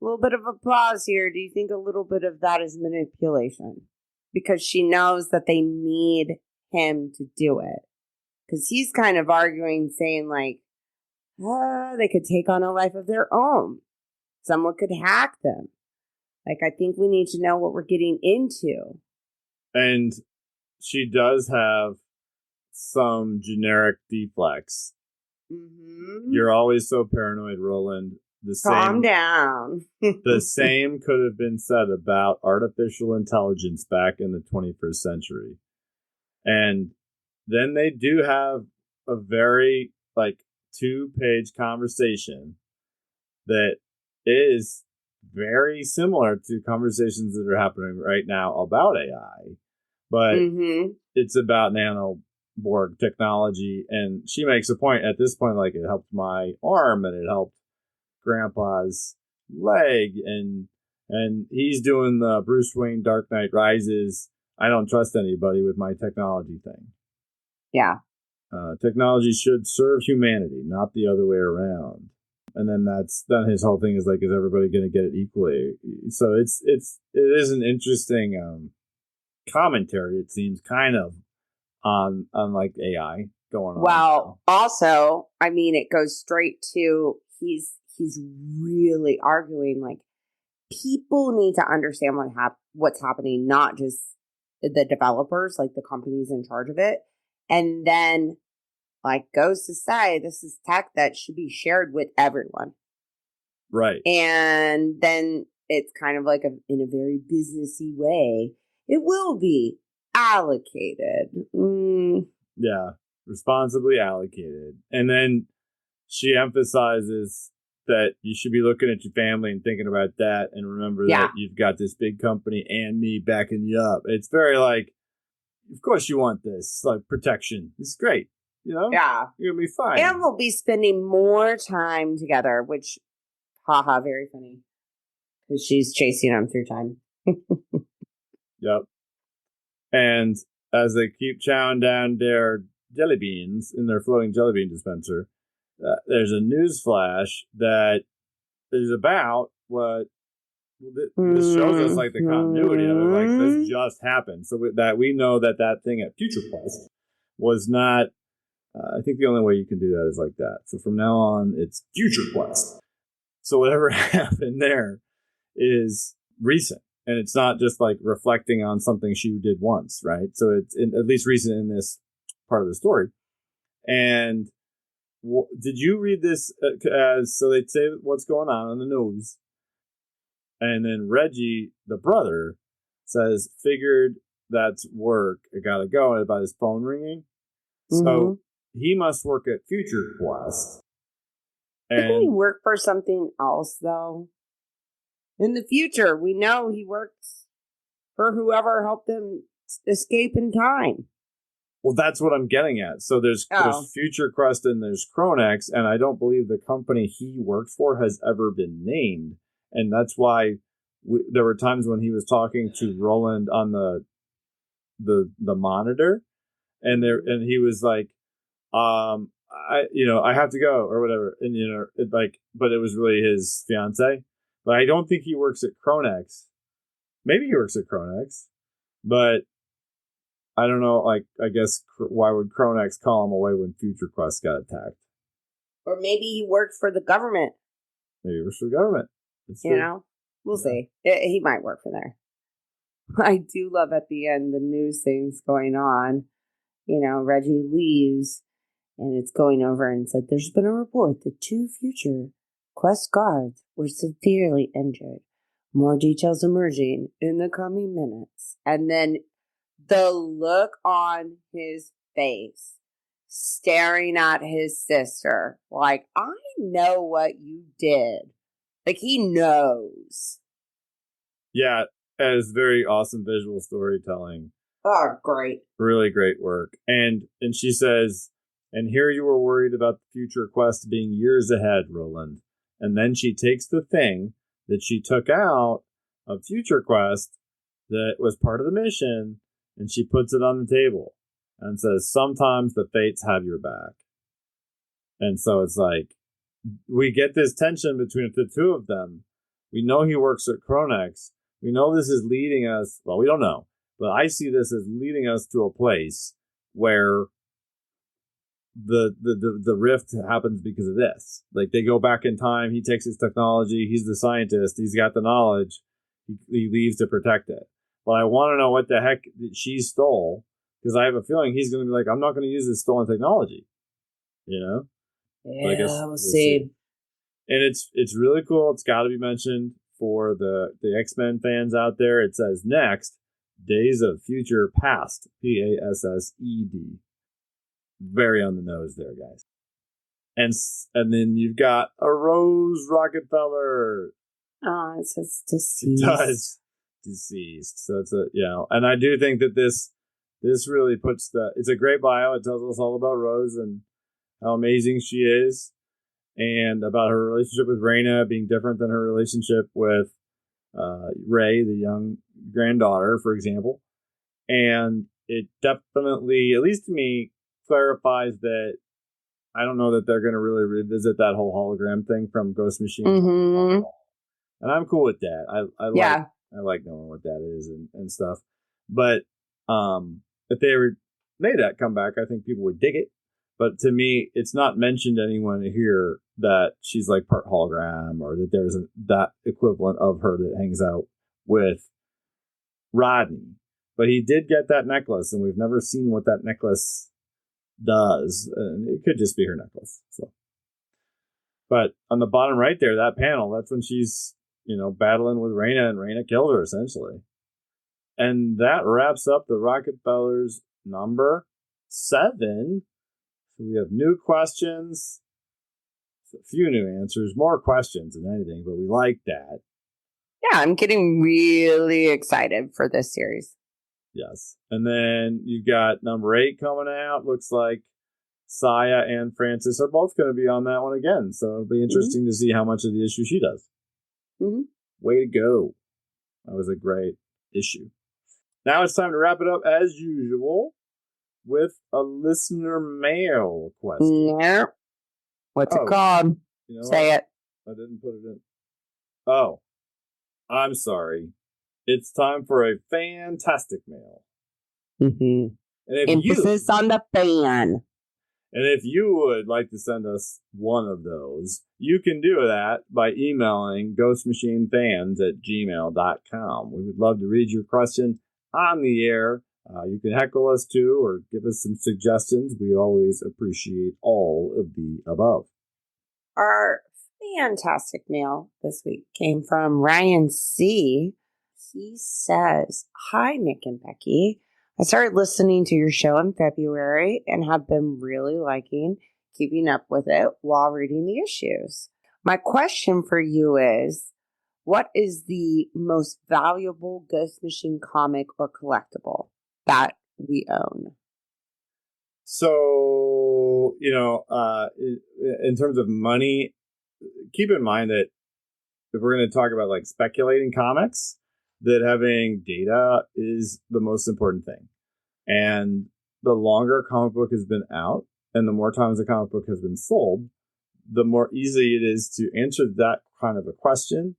A little bit of a pause here. Do you think a little bit of that is manipulation? Because she knows that they need him to do it. Because he's kind of arguing, saying like, they could take on a life of their own. Someone could hack them. Like, I think we need to know what we're getting into. And she does have some generic deflects. You're always so paranoid, Roland. Calm down. The same could have been said about artificial intelligence back in the 21st century. And then they do have a very, like, 2-page conversation that is very similar to conversations that are happening right now about AI. But it's about nanoborg technology. And she makes a point at this point, like, it helped my arm and it helped Grandpa's leg, and he's doing the Bruce Wayne Dark Knight Rises, I don't trust anybody with my technology thing. Yeah. Technology should serve humanity, not the other way around. And then then his whole thing is like, is everybody going to get it equally? So it is an interesting commentary, it seems, kind of on like AI going on. Well, also, I mean, it goes straight to he's really arguing like people need to understand what's happening, not just the developers, like the companies in charge of it. And then like goes to say this is tech that should be shared with everyone. Right. And then it's kind of like in a very businessy way, it will be allocated. Yeah, responsibly allocated. And then she emphasizes that you should be looking at your family and thinking about that, and remember that you've got this big company and me backing you up. It's very like, of course you want this, like protection. It's great, you know? Yeah. You're going to be fine. And we'll be spending more time together, which, haha, very funny. Because she's chasing him through time. Yep. And as they keep chowing down their jelly beans in their floating jelly bean dispenser, there's a news flash that is about what this shows us, like the continuity of it. Like this just happened, so that we know that thing at Future Quest was not. I think the only way you can do that is like that. So from now on, it's Future Quest. So whatever happened there is recent, and it's not just like reflecting on something she did once, right? So it's at least recent in this part of the story. And did you read this as, so they'd say what's going on in the news, and then Reggie, the brother, says, figured that's work, I gotta go, about his phone ringing. So he must work at Future Quest. Didn't he work for something else, though? In the future, we know he works for whoever helped him escape in time. Well, that's what I'm getting at. So there's Future Quest and there's Kronex, and I don't believe the company he worked for has ever been named. And that's why there were times when he was talking to Roland on the monitor, and he was like, I have to go or whatever, and but it was really his fiance. But I don't think he works at Kronex. Maybe he works at Kronex, but I don't know. Like, I guess why would Kronex call him away when Future Quest got attacked? Or maybe he worked for the government. Maybe he works for the government. We'll see. He might work for there. I do love at the end the news things going on. Reggie leaves, and it's going over and said, there's been a report that 2 Future Quest guards were severely injured. More details emerging in the coming minutes. And then the look on his face, staring at his sister, like, I know what you did. Like, he knows. Yeah, it is very awesome visual storytelling. Oh, great. Really great work. And she says, and here you were worried about the Future Quest being years ahead, Roland. And then she takes the thing that she took out of Future Quest that was part of the mission, and she puts it on the table and says, sometimes the fates have your back. And so it's like, we get this tension between the two of them. We know he works at Kronex. We know this is leading us, well, we don't know, but I see this as leading us to a place where the rift happens because of this. Like, they go back in time, he takes his technology, he's the scientist, he's got the knowledge, he leaves to protect it. But I want to know what the heck she stole, because I have a feeling he's going to be like, I'm not going to use this stolen technology. Yeah, I guess we'll see. And it's really cool. It's got to be mentioned for the X-Men fans out there. It says next, Days of Future Past, PASSED. Very on the nose there, guys. And then you've got a Rose Rocketfeller. Oh, it says deceased. It does. Deceased. So it's and I do think that this really puts it's a great bio. It tells us all about Rose and how amazing she is, and about her relationship with Raina being different than her relationship with Ray, the young granddaughter, for example. And it definitely, at least to me, clarifies that I don't know that they're going to really revisit that whole hologram thing from Ghost Machine. Mm-hmm. And I'm cool with that. I like knowing what that is and stuff. But if they ever made that comeback, I think people would dig it. But to me, it's not mentioned anyone here that she's like part hologram or that there's that equivalent of her that hangs out with Rodney. But he did get that necklace, and we've never seen what that necklace does. And it could just be her necklace. So, but on the bottom right there, that panel, that's when she's, battling with Raina, and Raina killed her essentially. And that wraps up the Rocketfellers number 7. So we have new questions, a few new answers, more questions than anything, but we like that. Yeah, I'm getting really excited for this series. Yes. And then you got number 8 coming out. Looks like Saya and Francis are both going to be on that one again. So it'll be interesting to see how much of the issue she does. Mm-hmm. Way to go. That was a great issue. Now it's time to wrap it up as usual with a listener mail question. Yeah. What's it called? Say it. I didn't put it in. Oh, I'm sorry. It's time for a fantastic mail. Mm-hmm. And Emphasis on the fan. And if you would like to send us one of those, you can do that by emailing ghostmachinefans@gmail.com. We would love to read your question on the air. You can heckle us too, or give us some suggestions. We always appreciate all of the above. Our fantastic mail this week came from Ryan C. He says, "Hi, Nick and Becky. I started listening to your show in February and have been really liking keeping up with it while reading the issues. My question for you is, what is the most valuable Ghost Machine comic or collectible that we own?" So, in terms of money, keep in mind that if we're going to talk about like speculating comics, that having data is the most important thing. And the longer a comic book has been out and the more times a comic book has been sold, the more easy it is to answer that kind of a question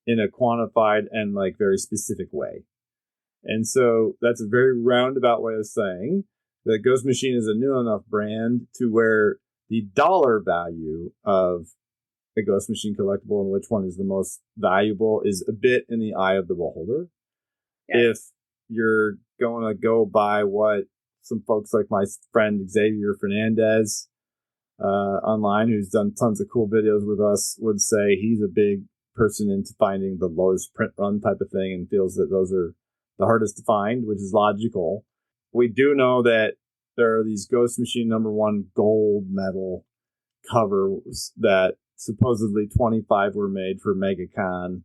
in a quantified and like very specific way. And so that's a very roundabout way of saying that Ghost Machine is a new enough brand to where the dollar value of a Ghost Machine collectible and which one is the most valuable is a bit in the eye of the beholder. Yes. If you're going to go by what some folks like my friend Xavier Fernandez online, who's done tons of cool videos with us, would say he's a big person into finding the lowest print run type of thing and feels that those are the hardest to find, which is logical. We do know that there are these Ghost Machine #1 gold medal covers that supposedly 25 were made for MegaCon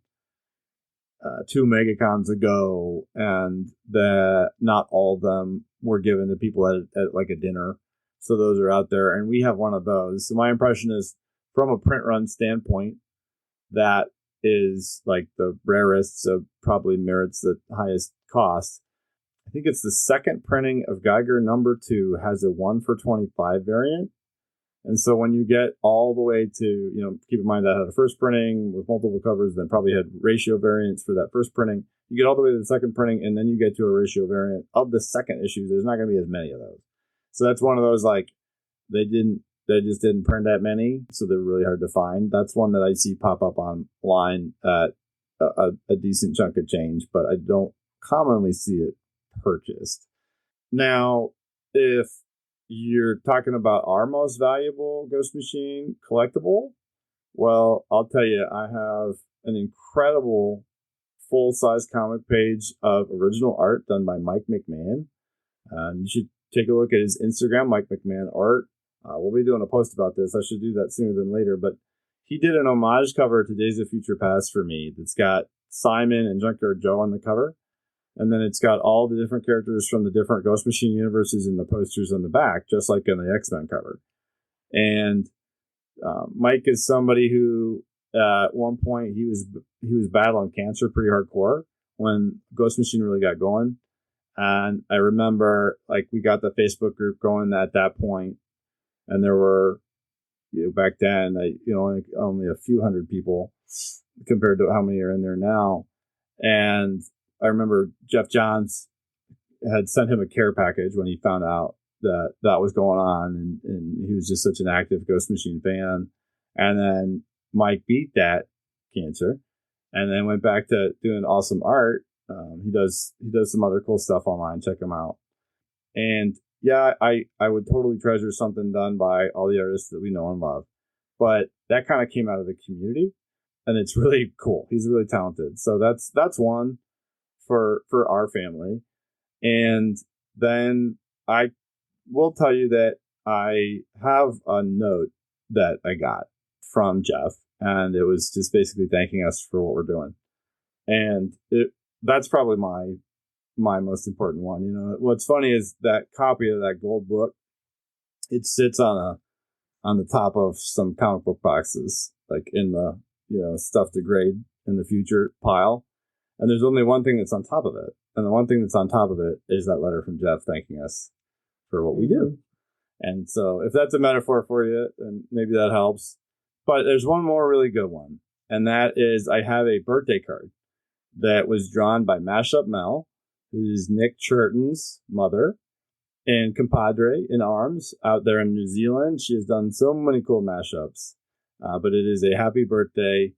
2 MegaCons ago, and that not all of them were given to people at like a dinner. So those are out there, and we have one of those. So my impression is, from a print run standpoint, that is like the rarest, so probably merits the highest cost. I think it's the second printing of Geiger #2 has a 1 for 25 variant. And so when you get all the way to, keep in mind that had a first printing with multiple covers, then probably had ratio variants for that first printing. You get all the way to the second printing, and then you get to a ratio variant of the second issue. There's not going to be as many of those. So that's one of those, like, they just didn't print that many, so they're really hard to find. That's one that I see pop up online at a decent chunk of change, but I don't commonly see it purchased. Now, if you're talking about our most valuable Ghost Machine collectible, well, I'll tell you, I have an incredible full-size comic page of original art done by Mike McMahon. You should take a look at his Instagram, Mike McMahon Art. We'll be doing a post about this. I should do that sooner than later, but he did an homage cover to Days of Future Past for me that's got Simon and Junkyard Joe on the cover. And then it's got all the different characters from the different Ghost Machine universes in the posters on the back, just like in the X-Men cover. And Mike is somebody who, at one point, he was battling cancer pretty hardcore when Ghost Machine really got going. And I remember, like, we got the Facebook group going at that point, and there were, back then, only a few hundred people compared to how many are in there now. And I remember Jeff Johns had sent him a care package when he found out that was going on, and he was just such an active Ghost Machine fan. And then Mike beat that cancer, and then went back to doing awesome art. He does some other cool stuff online. Check him out. And yeah, I would totally treasure something done by all the artists that we know and love. But that kind of came out of the community, and it's really cool. He's really talented. So that's one for our family. And then I will tell you that I have a note that I got from Jeff, and it was just basically thanking us for what we're doing. And that's probably my most important one. You know, what's funny is that copy of that gold book, it sits on the top of some comic book boxes, like in the, you know, stuff to grade in the future pile. And there's only one thing that's on top of it. And the one thing that's on top of it is that letter from Jeff thanking us for what we do. And so if that's a metaphor for you, then maybe that helps. But there's one more really good one. And that is, I have a birthday card that was drawn by Mashup Mel, who's Nick Churton's mother and compadre in arms out there in New Zealand. She has done so many cool mashups. But it is a happy birthday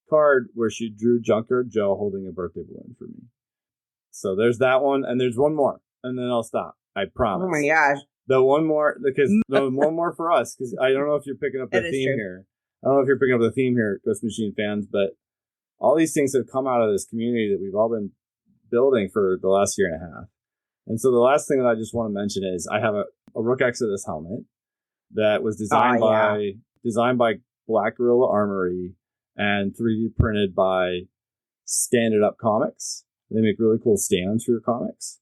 card where she drew Junkyard Joe holding a birthday balloon for me. So there's that one, and there's one more, and then I'll stop. I promise. Oh my gosh. The one more for us, because I don't know if you're picking up the theme here. I don't know if you're picking up the theme here, Ghost Machine fans, but all these things have come out of this community that we've all been building for the last year and a half. And so the last thing that I just want to mention is I have a Rook Exodus helmet that was designed by Black Gorilla Armory and 3D printed by Stand It Up Comics. They make really cool stands for your comics.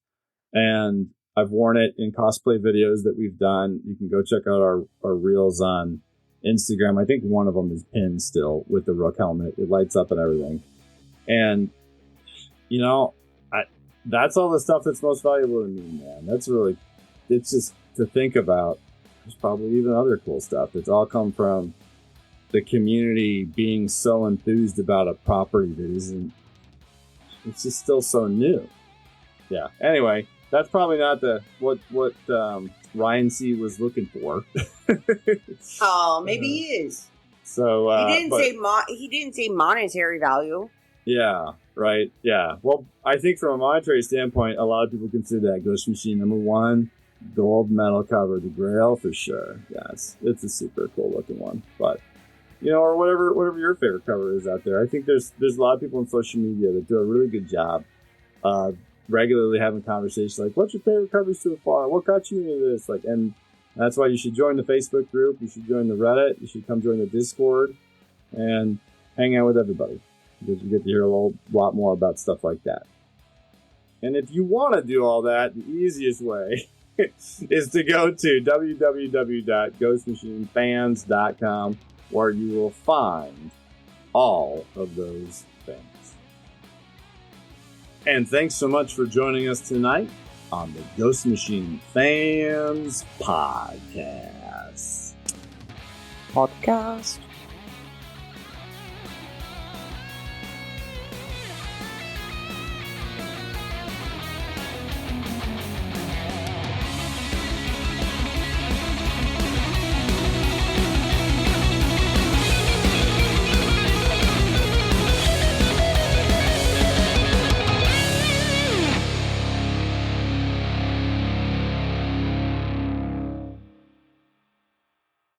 And I've worn it in cosplay videos that we've done. You can go check out our reels on Instagram. I think one of them is pinned still with the Rook helmet. It lights up and everything. And, you know, that's all the stuff that's most valuable to me, man. That's really, it's just to think about. There's probably even other cool stuff that's all come from the community being so enthused about a property that isn't, it's just still so new. Yeah. Anyway, that's probably not what Ryan C was looking for. Oh, maybe he is. So he didn't say monetary value. Yeah. Right. Yeah. Well, I think from a monetary standpoint, a lot of people consider that Ghost Machine #1 gold metal cover, the Grail for sure. Yeah, it's a super cool looking one. But you know, or whatever your favorite cover is out there. I think there's a lot of people on social media that do a really good job regularly having conversations like, what's your favorite covers so far? What got you into this? Like, and that's why you should join the Facebook group. You should join the Reddit. You should come join the Discord and hang out with everybody, because you get to hear a lot more about stuff like that. And if you want to do all that, the easiest way is to go to www.ghostmachinefans.com, where you will find all of those things. And thanks so much for joining us tonight on the Ghost Machine Fans Podcast.